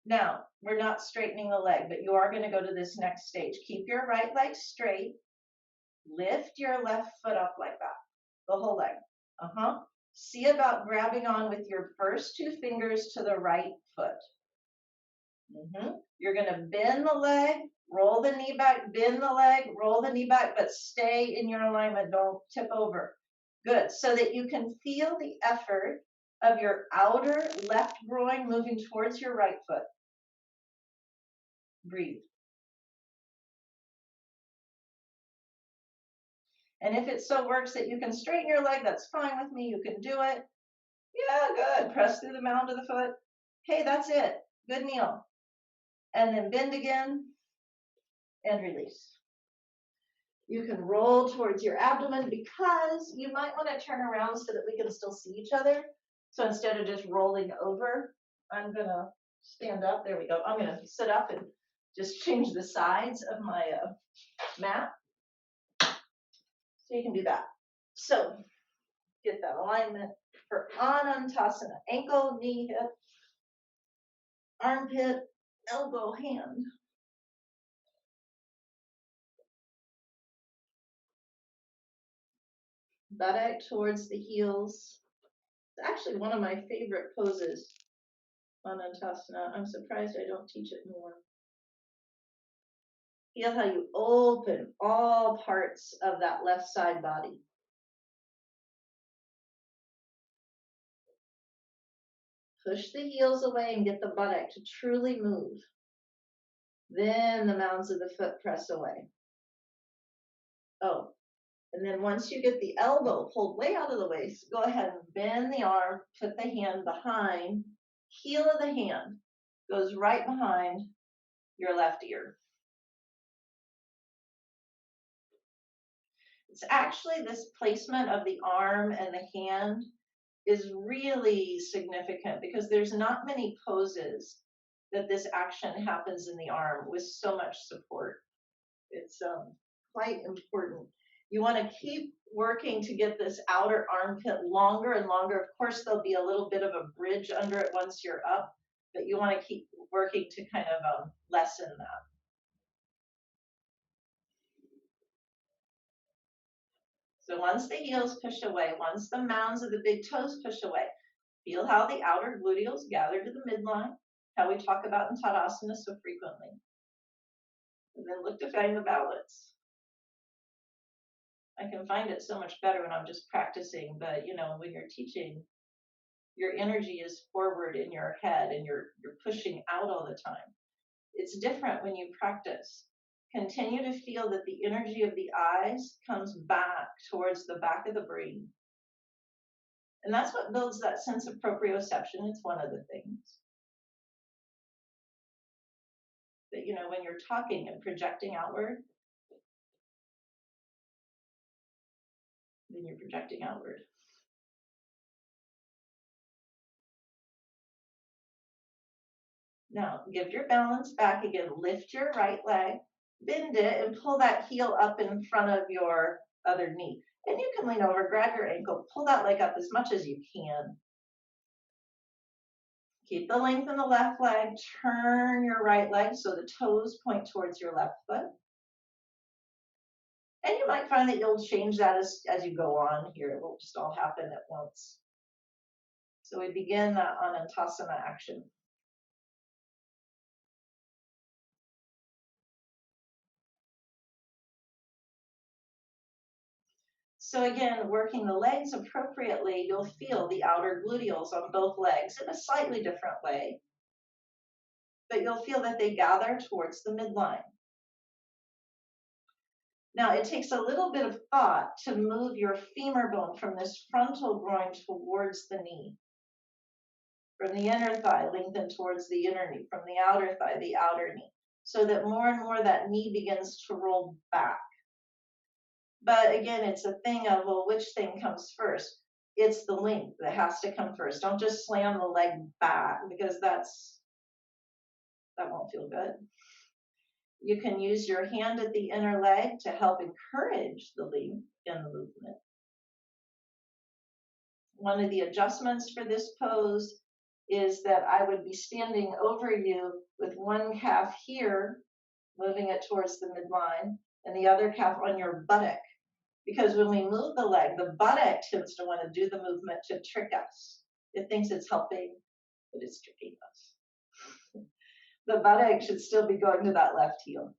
Now, we're not straightening the leg, but you are going to go to this next stage. Keep your right leg straight. Lift your left foot up like that, the whole leg. See about grabbing on with your first two fingers to the right foot. You're going to bend the leg, roll the knee back, bend the leg, roll the knee back, but stay in your alignment. Don't tip over. Good. So that you can feel the effort of your outer left groin moving towards your right foot. Breathe. And if it so works that you can straighten your leg, that's fine with me. You can do it. Yeah, good. Press through the mound of the foot. Hey, that's it. Good kneel. And then bend again and release. You can roll towards your abdomen because you might want to turn around so that we can still see each other. So instead of just rolling over, I'm going to stand up. There we go. I'm going to sit up and just change the sides of my mat. So you can do that. So get that alignment for Anantasana. Ankle, knee, hip, armpit, elbow, hand. Buttock towards the heels. It's actually one of my favorite poses, Anantasana. I'm surprised I don't teach it more. Feel how you open all parts of that left side body. Push the heels away and get the buttock to truly move. Then the mounds of the foot press away. Oh, and then once you get the elbow pulled way out of the waist, go ahead and bend the arm, put the hand behind, heel of the hand goes right behind your left ear. It's actually this placement of the arm and the hand is really significant because there's not many poses that this action happens in the arm with so much support. It's quite important. You want to keep working to get this outer armpit longer and longer. Of course, there'll be a little bit of a bridge under it once you're up, but you want to keep working to kind of lessen that. So once the heels push away, once the mounds of the big toes push away, feel how the outer gluteals gather to the midline, how we talk about in Tadasana so frequently. And then look to find the balance. I can find it so much better when I'm just practicing, but you know, when you're teaching, your energy is forward in your head and you're pushing out all the time. It's different when you practice. Continue to feel that the energy of the eyes comes back towards the back of the brain. And that's what builds that sense of proprioception. It's one of the things. But you know, when you're talking and projecting outward, then you're projecting outward. Now, give your balance back again. Lift your right leg, bend it, and pull that heel up in front of your other knee. And you can lean over, grab your ankle, pull that leg up as much as you can. Keep the length in the left leg. Turn your right leg so the toes point towards your left foot. And you might find that you'll change that as you go on here. It won't just all happen at once. So we begin that Anantasana action. So again, working the legs appropriately, you'll feel the outer gluteals on both legs in a slightly different way. But you'll feel that they gather towards the midline. Now, it takes a little bit of thought to move your femur bone from this frontal groin towards the knee. From the inner thigh, lengthen towards the inner knee. From the outer thigh, the outer knee. So that more and more that knee begins to roll back. But again, it's a thing of, well, which thing comes first? It's the length that has to come first. Don't just slam the leg back, because that won't feel good. You can use your hand at the inner leg to help encourage the length in the movement. One of the adjustments for this pose is that I would be standing over you with one calf here, moving it towards the midline, and the other calf on your buttock. Because when we move the leg, the buttock tends to want to do the movement to trick us. It thinks it's helping, but it's tricking us. The buttock should still be going to that left heel.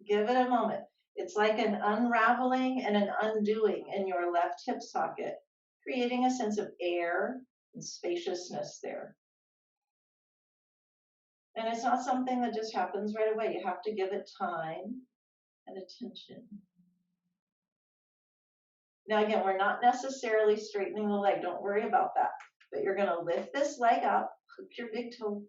Give it a moment. It's like an unraveling and an undoing in your left hip socket, creating a sense of air and spaciousness there. And it's not something that just happens right away. You have to give it time and attention. Now again, we're not necessarily straightening the leg. Don't worry about that. But you're going to lift this leg up, hook your big toe.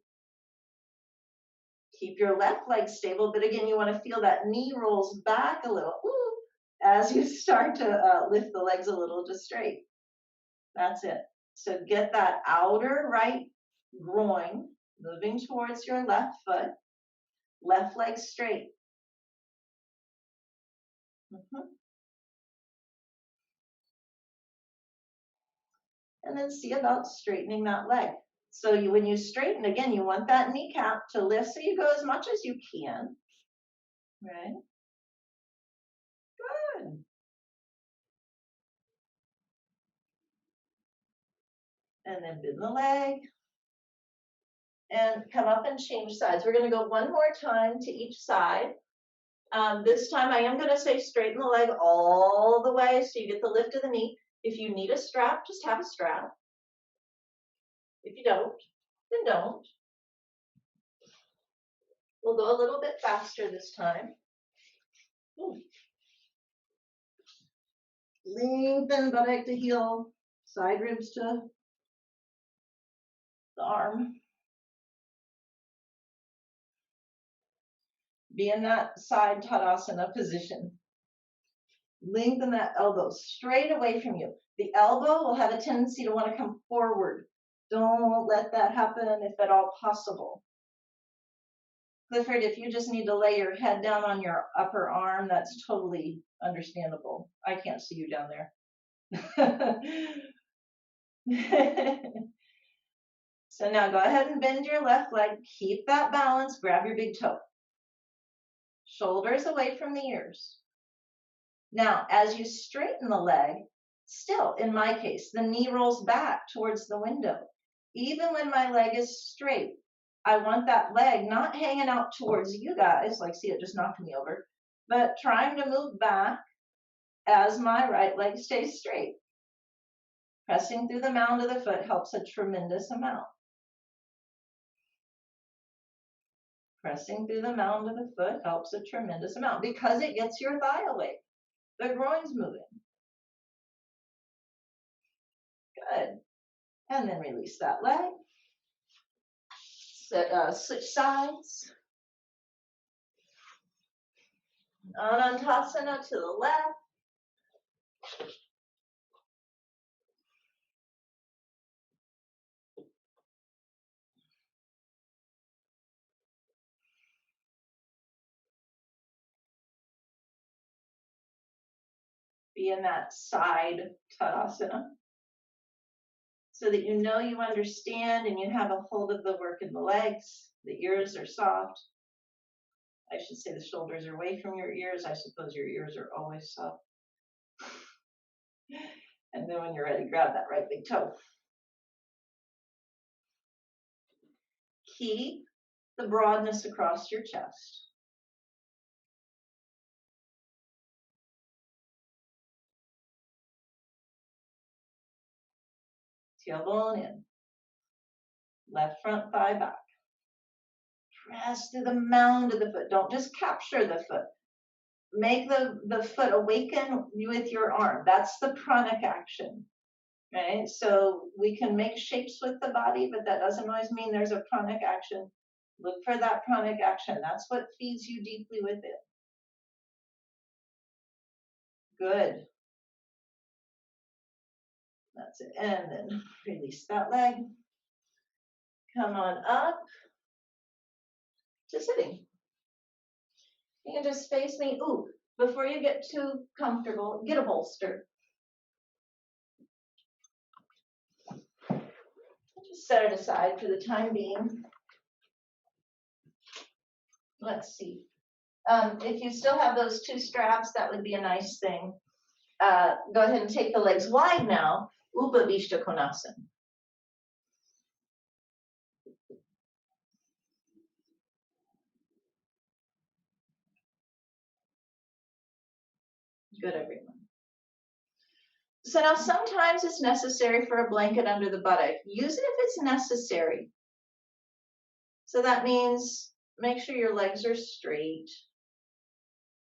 Keep your left leg stable, but again, you want to feel that knee rolls back a little as you start to lift the legs a little to straight. That's it. So get that outer right groin moving towards your left foot, left leg straight. And then see about straightening that leg. So when you straighten, again, you want that kneecap to lift so you go as much as you can, right? Good. And then bend the leg. And come up and change sides. We're going to go one more time to each side. This time I am going to say straighten the leg all the way so you get the lift of the knee. If you need a strap, just have a strap. If you don't, then don't. We'll go a little bit faster this time. Lengthen buttock to heel, side ribs to the arm. Be in that side Tadasana position. Lengthen that elbow straight away from you. The elbow will have a tendency to want to come forward. Don't let that happen if at all possible. Clifford, if you just need to lay your head down on your upper arm, that's totally understandable. I can't see you down there. So now go ahead and bend your left leg. Keep that balance. Grab your big toe. Shoulders away from the ears. Now, as you straighten the leg, still, in my case, the knee rolls back towards the window. Even when my leg is straight, I want that leg not hanging out towards you guys, like see it just knocked me over, but trying to move back as my right leg stays straight. Pressing through the mound of the foot helps a tremendous amount. Pressing through the mound of the foot helps a tremendous amount because it gets your thigh away. The groin's moving. Good. And then release that leg. Switch sides. Anantasana to the left. Be in that side Tadasana so that you know you understand and you have a hold of the work in the legs. The ears are soft. I should say the shoulders are away from your ears. I suppose your ears are always soft. And then when you're ready, grab that right big toe. Keep the broadness across your chest. Tailbone in. Left front thigh back. Press through the mound of the foot. Don't just capture the foot. Make the foot awaken with your arm. That's the pranic action. Right? So we can make shapes with the body, but that doesn't always mean there's a pranic action. Look for that pranic action. That's what feeds you deeply within. Good. That's it. And then release that leg. Come on up to sitting. You can just face me. Ooh, before you get too comfortable, get a bolster. Just set it aside for the time being. Let's see. If you still have those two straps, that would be a nice thing. Go ahead and take the legs wide now. Upavishta Konasana. Good, everyone. So now sometimes it's necessary for a blanket under the buttock. Use it if it's necessary. So that means make sure your legs are straight.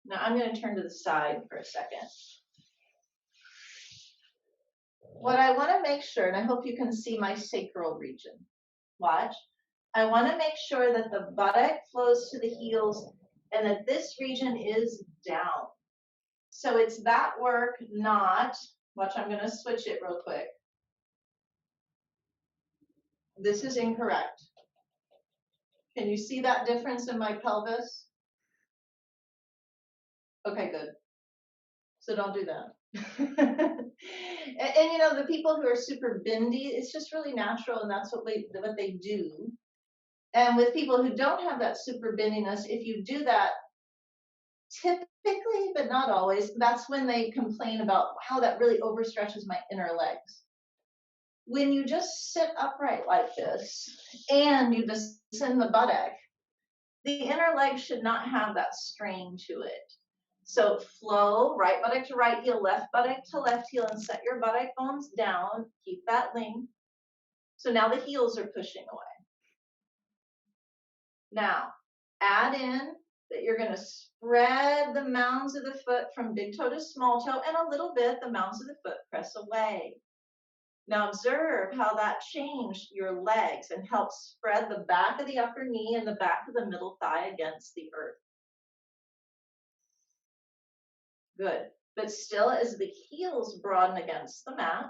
Now I'm going to turn to the side for a second. What I want to make sure, and I hope you can see my sacral region. Watch. I want to make sure that the buttock flows to the heels and that this region is down. So it's that work, not, watch, I'm going to switch it real quick. This is incorrect. Can you see that difference in my pelvis? Okay, good. So don't do that. and you know, the people who are super bendy, it's just really natural, and that's what they do. And with people who don't have that super bendiness, if you do that, typically, but not always, that's when they complain about how that really overstretches my inner legs. When you just sit upright like this and you descend the buttock, the inner leg should not have that strain to it. So flow, right buttock to right heel, left buttock to left heel, and set your buttock bones down. Keep that length. So now the heels are pushing away. Now, add in that you're going to spread the mounds of the foot from big toe to small toe, and a little bit the mounds of the foot press away. Now observe how that changed your legs and helped spread the back of the upper knee and the back of the middle thigh against the earth. Good. But still, as the heels broaden against the mat,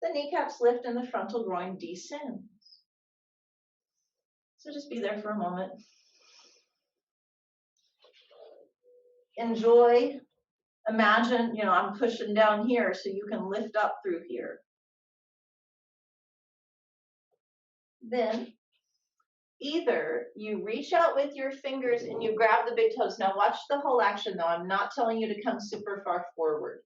the kneecaps lift and the frontal groin descends. So just be there for a moment. Enjoy. Imagine, you know, I'm pushing down here so you can lift up through here. Then either you reach out with your fingers and you grab the big toes. Now watch the whole action though. I'm not telling you to come super far forward.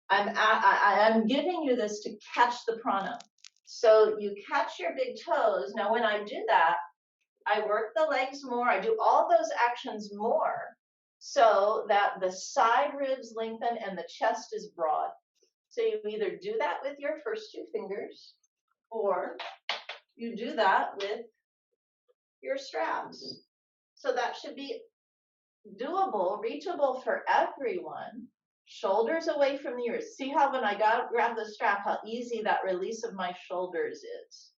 I'm giving you this to catch the prana. So you catch your big toes. Now when I do that, I work the legs more. I do all those actions more so that the side ribs lengthen and the chest is broad. So you either do that with your first two fingers or you do that with your straps. So that should be doable, reachable for everyone. Shoulders away from the ears. See how when I grab the strap, how easy that release of my shoulders is.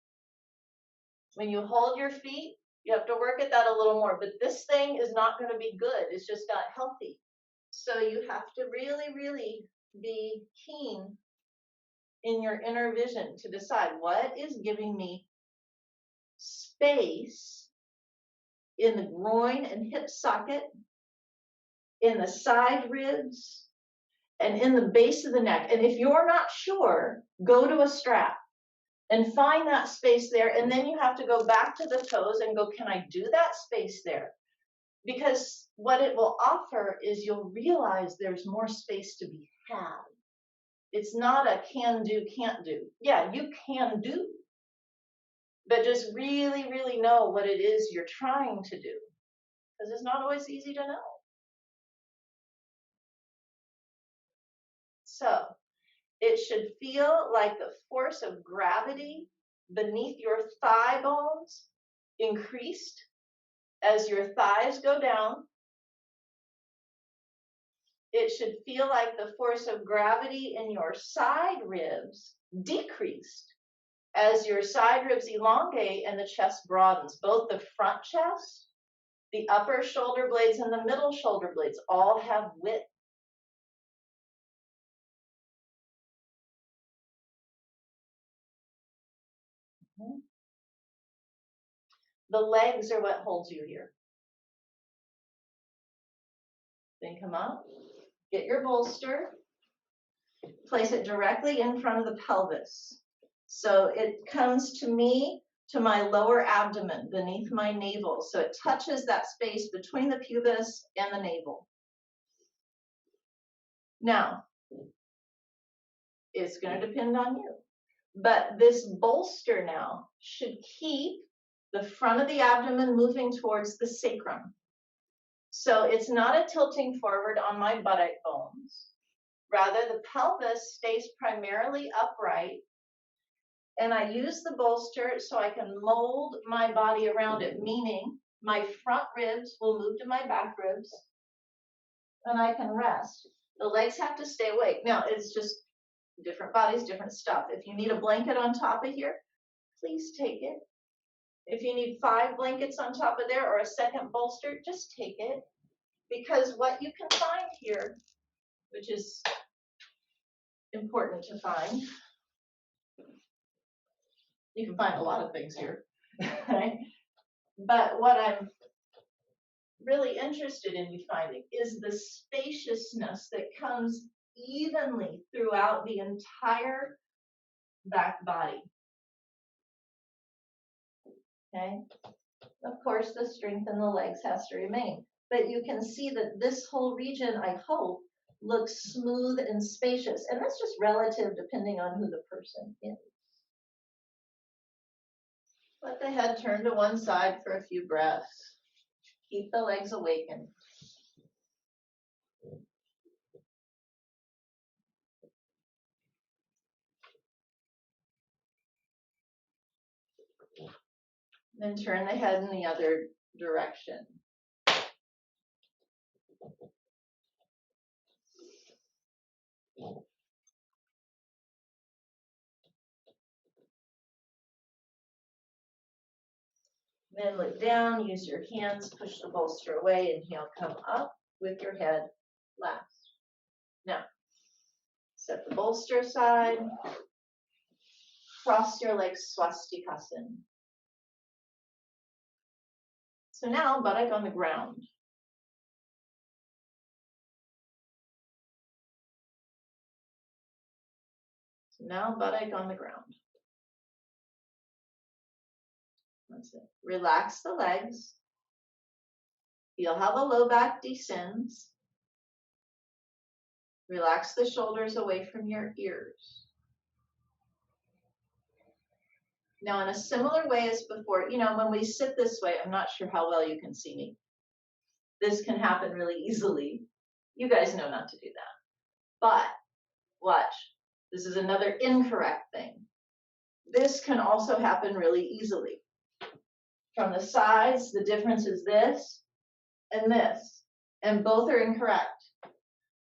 When you hold your feet, you have to work at that a little more, but this thing is not going to be good. It's just not healthy. So you have to really, really be keen in your inner vision to decide what is giving me space in the groin and hip socket, in the side ribs, and in the base of the neck. And if you're not sure, go to a strap and find that space there. And then you have to go back to the toes and go, can I do that space there? Because what it will offer is you'll realize there's more space to be had. It's not a can do, can't do. Yeah, you can do, but just really, really know what it is you're trying to do, because it's not always easy to know. So it should feel like the force of gravity beneath your thigh bones increased as your thighs go down. It should feel like the force of gravity in your side ribs decreased as your side ribs elongate and the chest broadens. Both the front chest, the upper shoulder blades, and the middle shoulder blades all have width. The legs are what holds you here. Then come up, get your bolster, place it directly in front of the pelvis. So it comes to me, to my lower abdomen, beneath my navel. So it touches that space between the pubis and the navel. Now, it's going to depend on you. But this bolster now should keep the front of the abdomen moving towards the sacrum. So it's not a tilting forward on my buttock bones. Rather, the pelvis stays primarily upright, and I use the bolster so I can mold my body around it, meaning my front ribs will move to my back ribs, and I can rest. The legs have to stay awake. Now, it's just different bodies, different stuff. If you need a blanket on top of here, please take it. If you need 5 blankets on top of there or a second bolster, just take it. Because what you can find here, which is important to find, you can find a lot of things here, right? But what I'm really interested in you finding is the spaciousness that comes evenly throughout the entire back body. Okay? Of course, the strength in the legs has to remain. But you can see that this whole region, I hope, looks smooth and spacious. And that's just relative depending on who the person is. Let the head turn to one side for a few breaths. Keep the legs awakened. Then turn the head in the other direction. Then look down, use your hands, push the bolster away, inhale, come up with your head last. Now, set the bolster aside, cross your legs, swastikasana. So now, buttock on the ground. So now, buttock on the ground. That's it. Relax the legs. Feel how the low back descends. Relax the shoulders away from your ears. Now, in a similar way as before, you know, when we sit this way, I'm not sure how well you can see me. This can happen really easily. You guys know not to do that. But watch. This is another incorrect thing. This can also happen really easily. From the sides, the difference is this and this, and both are incorrect.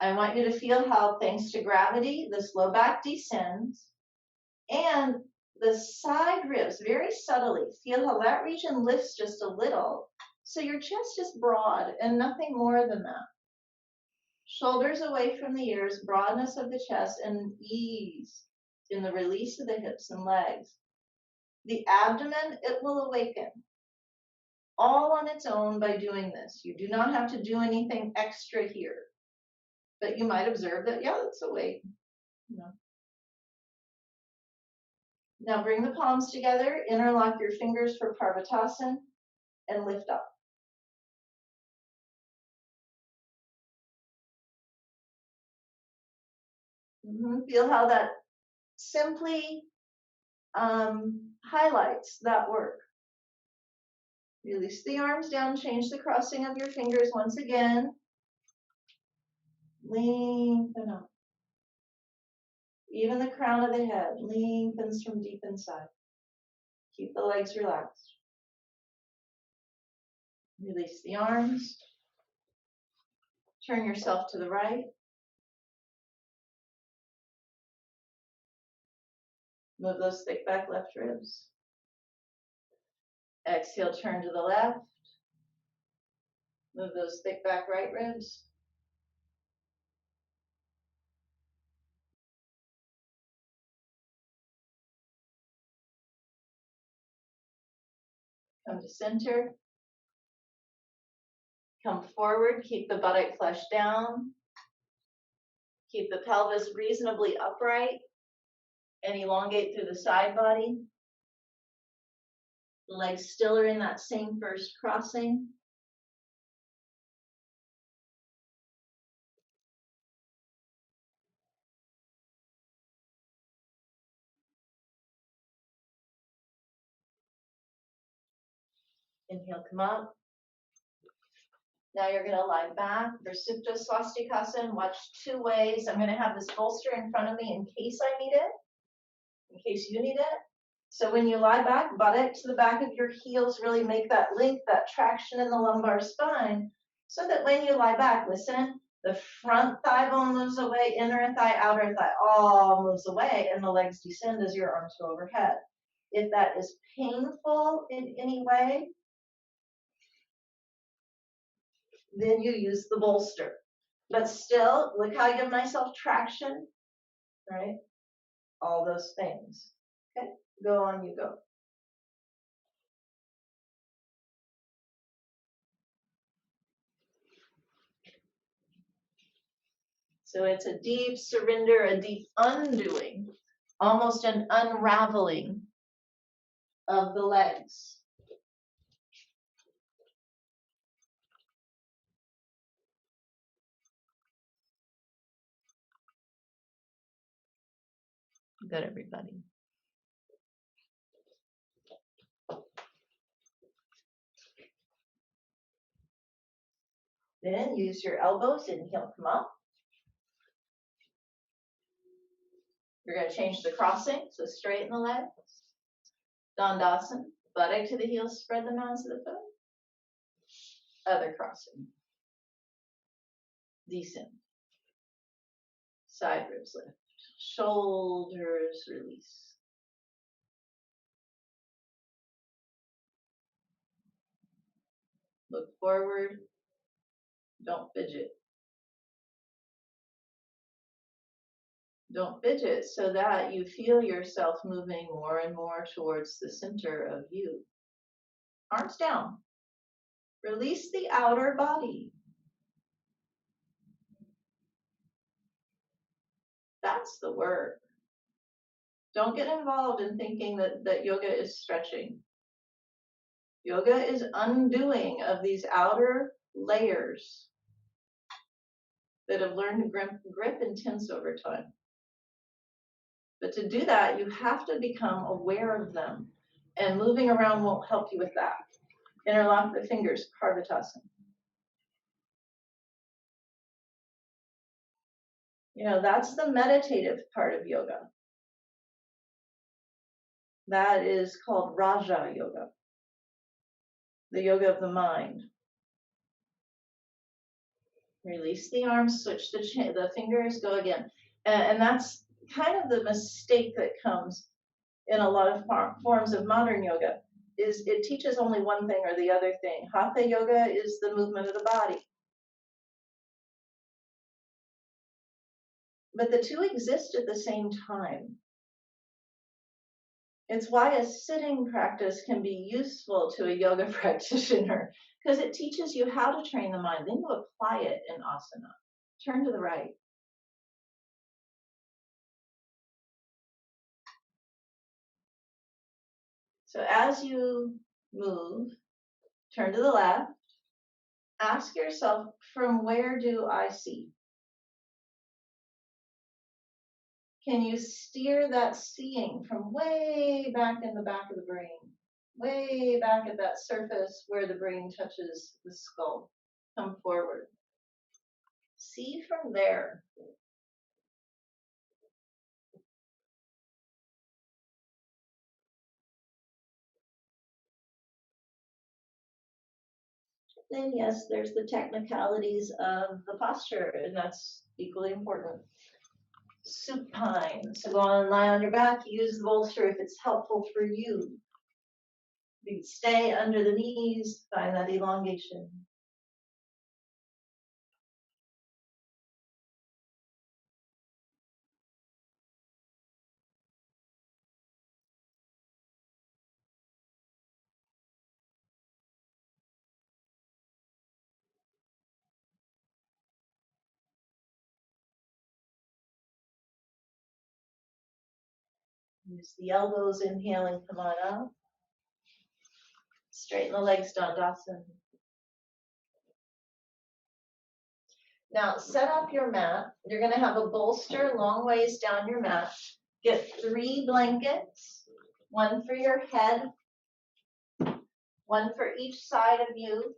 I want you to feel how, thanks to gravity, this low back descends, and the side ribs, very subtly, feel how that region lifts just a little. So your chest is broad and nothing more than that. Shoulders away from the ears, broadness of the chest, and ease in the release of the hips and legs. The abdomen, it will awaken all on its own by doing this. You do not have to do anything extra here. But you might observe that, yeah, it's awake. No. Now bring the palms together, interlock your fingers for Padmasana, and lift up. Feel how that simply highlights that work. Release the arms down, change the crossing of your fingers once again. Lengthen up. Even the crown of the head lengthens from deep inside. Keep the legs relaxed. Release the arms. Turn yourself to the right. Move those thick back left ribs. Exhale, turn to the left. Move those thick back right ribs. Come to center. Come forward, keep the buttock flush down. Keep the pelvis reasonably upright and elongate through the side body. The legs still are in that same first crossing. Inhale, come up. Now you're going to lie back for Supta Swastikasana. Watch two ways. I'm going to have this bolster in front of me in case I need it, in case you need it. So when you lie back, buttock to the back of your heels, really make that link, that traction in the lumbar spine, so that when you lie back, listen, the front thigh bone moves away, inner thigh, outer thigh, all moves away, and the legs descend as your arms go overhead. If that is painful in any way, then you use the bolster. But still, look how I give myself traction, right? All those things. Okay, go on, you go. So it's a deep surrender, a deep undoing, almost an unraveling of the legs. Good, everybody. Then use your elbows, inhale, come up. You're going to change the crossing, so straighten the legs. Dandasana, buttock to the heels, spread the mounds of the foot. Other crossing. Descend. Side ribs lift. Shoulders release. Look forward. Don't fidget. Don't fidget so that you feel yourself moving more and more towards the center of you. Arms down. Release the outer body. That's the work. Don't get involved in thinking that yoga is stretching. Yoga is undoing of these outer layers that have learned to grip and tense over time. But to do that, you have to become aware of them. And moving around won't help you with that. Interlock the fingers, Padmasana. You know, that's the meditative part of yoga. That is called Raja Yoga, the yoga of the mind. Release the arms, switch the fingers, go again. And that's kind of the mistake that comes in a lot of forms of modern yoga, is it teaches only one thing or the other thing. Hatha yoga is the movement of the body. But the two exist at the same time. It's why a sitting practice can be useful to a yoga practitioner, because it teaches you how to train the mind. Then you apply it in asana. Turn to the right. So as you move, turn to the left. Ask yourself, from where do I see? Can you steer that seeing from way back in the back of the brain? Way back at that surface where the brain touches the skull. Come forward. See from there. Then yes, there's the technicalities of the posture, and that's equally important. Supine. So go on and lie on your back. Use the bolster if it's helpful for you. You stay under the knees, find that elongation. Use the elbows, inhale and come on up. Straighten the legs, Dandasana. Now set up your mat. You're going to have a bolster long ways down your mat. Get 3 blankets, one for your head, one for each side of you,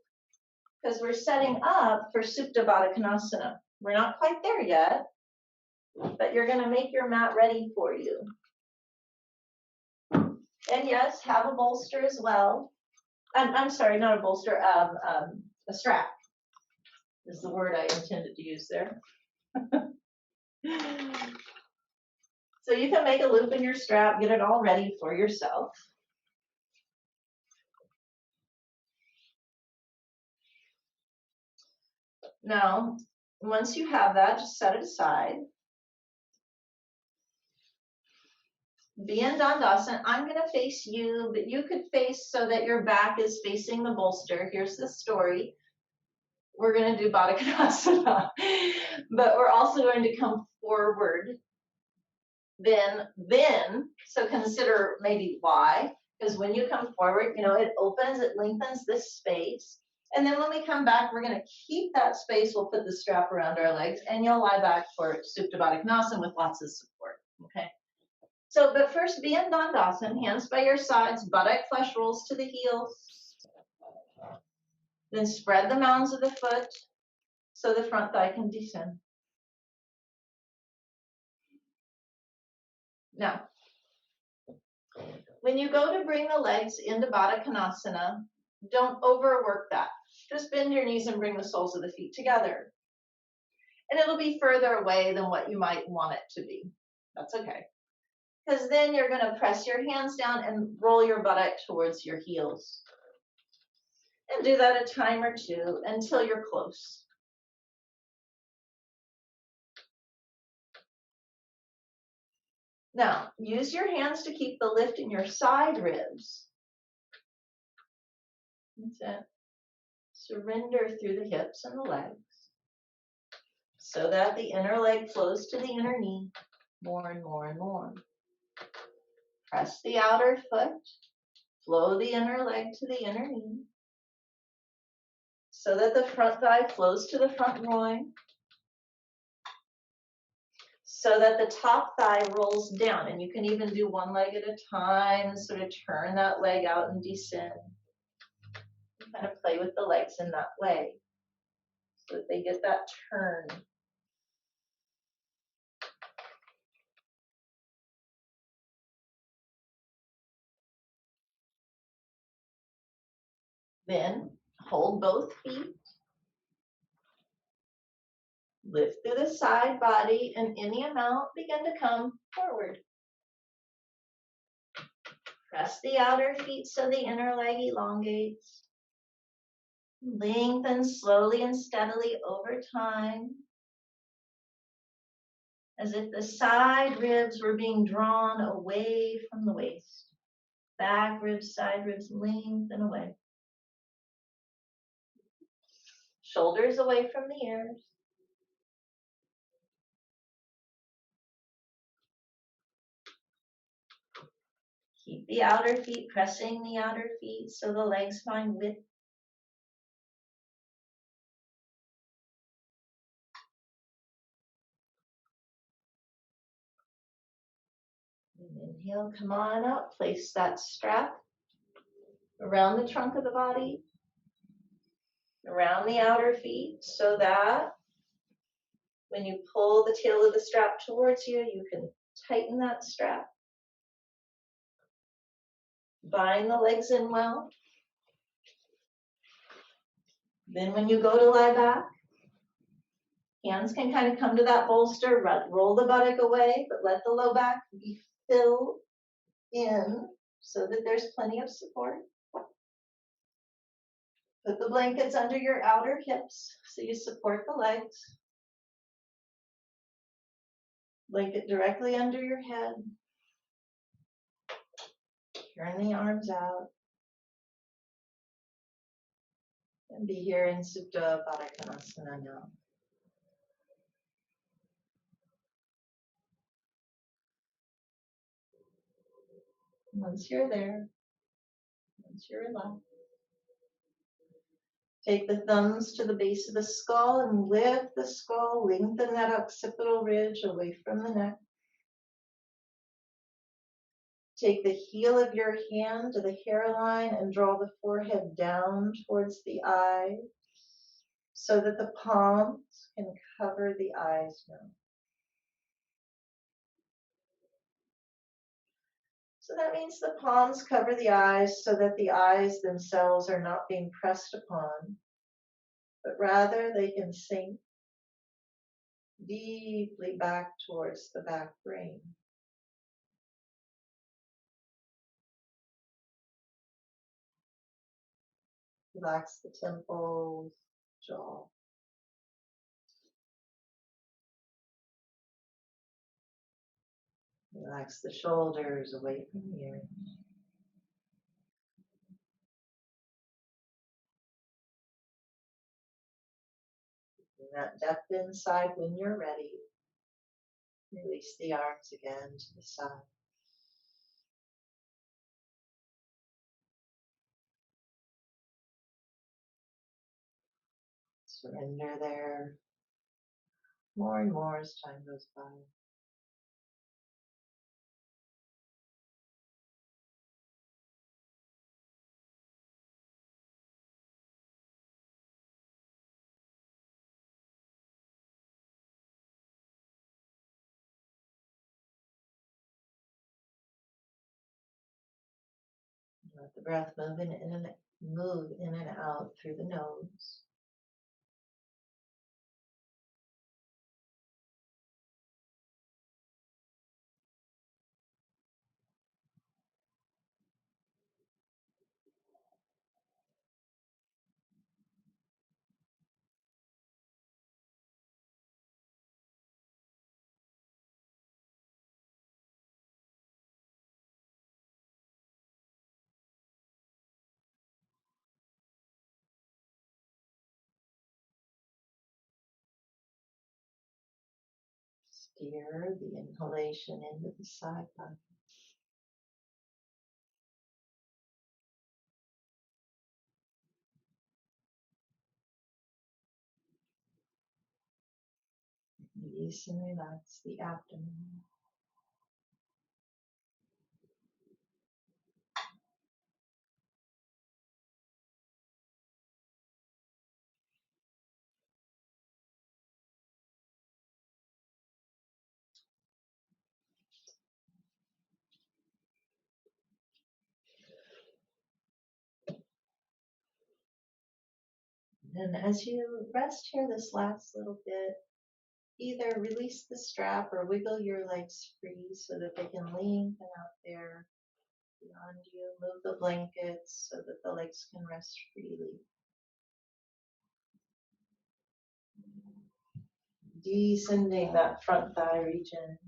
because we're setting up for Supta Baddha Konasana. We're not quite there yet, but you're going to make your mat ready for you. And yes, have a bolster as well. I'm sorry, not a bolster, a strap is the word I intended to use there. So you can make a loop in your strap, get it all ready for yourself. Now, once you have that, just set it aside. Be in Dandasana. I'm going to face you, but you could face so that your back is facing the bolster. Here's the story. We're going to do Baddha Konasana, but we're also going to come forward. Then, so consider maybe why, because when you come forward, it opens, it lengthens this space. And then when we come back, we're going to keep that space. We'll put the strap around our legs, and you'll lie back for Supta Baddha Konasana with lots of support. Okay. So, but first, be in Dandasana, hands by your sides, buttock flesh rolls to the heels. Then spread the mounds of the foot so the front thigh can descend. Now, when you go to bring the legs into Baddha Konasana, don't overwork that. Just bend your knees and bring the soles of the feet together. And it'll be further away than what you might want it to be. That's okay. Because then you're going to press your hands down and roll your buttock towards your heels. And do that a time or two until you're close. Now, use your hands to keep the lift in your side ribs. That's it. Surrender through the hips and the legs so that the inner leg flows to the inner knee more and more and more. Press the outer foot, flow the inner leg to the inner knee so that the front thigh flows to the front groin, so that the top thigh rolls down. And you can even do one leg at a time and sort of turn that leg out and descend. Kind of play with the legs in that way so that they get that turn. Then hold both feet. Lift through the side body, and any amount, begin to come forward. Press the outer feet so the inner leg elongates. Lengthen slowly and steadily over time, as if the side ribs were being drawn away from the waist. Back ribs, side ribs, lengthen away. Shoulders away from the ears. Keep the outer feet, pressing the outer feet so the legs find width. And inhale, come on up. Place that strap around the trunk of the body, around the outer feet, so that when you pull the tail of the strap towards you, you can tighten that strap. Bind the legs in well. Then when you go to lie back, hands can kind of come to that bolster, roll the buttock away, but let the low back be filled in so that there's plenty of support. Put the blankets under your outer hips so you support the legs. Blanket directly under your head. Turn the arms out. And be here in Supta Padmasana now. Once you're there, once you're relaxed, take the thumbs to the base of the skull and lift the skull, lengthen that occipital ridge away from the neck. Take the heel of your hand to the hairline and draw the forehead down towards the eyes so that the palms can cover the eyes now. So that means the palms cover the eyes so that the eyes themselves are not being pressed upon, but rather they can sink deeply back towards the back brain. Relax the temples, jaw. Relax the shoulders away from the ears. Bring that depth inside when you're ready. Release the arms again to the side. Surrender there more and more as time goes by. Let the breath move in and out through the nose. Steer the inhalation into the side body. Release and relax the abdomen. And as you rest here this last little bit, either release the strap or wiggle your legs free so that they can lengthen out there beyond you. Move the blankets so that the legs can rest freely. Descending that front thigh region.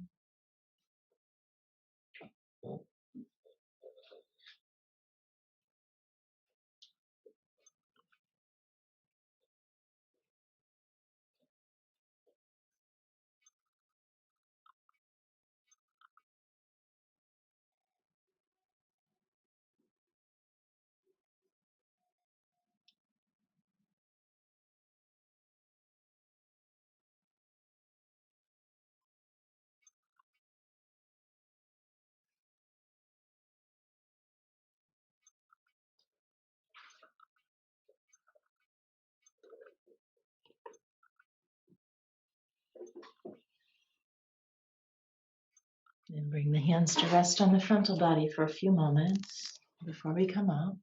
And bring the hands to rest on the frontal body for a few moments before we come up.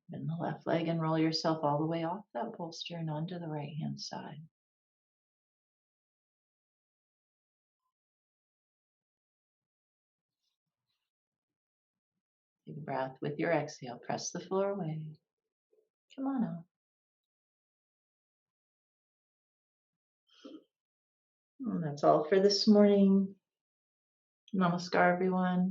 Bend the left leg and roll yourself all the way off that bolster and onto the right hand side. Take a breath with your exhale. Press the floor away. Come on up. And that's all for this morning. Namaskar, everyone.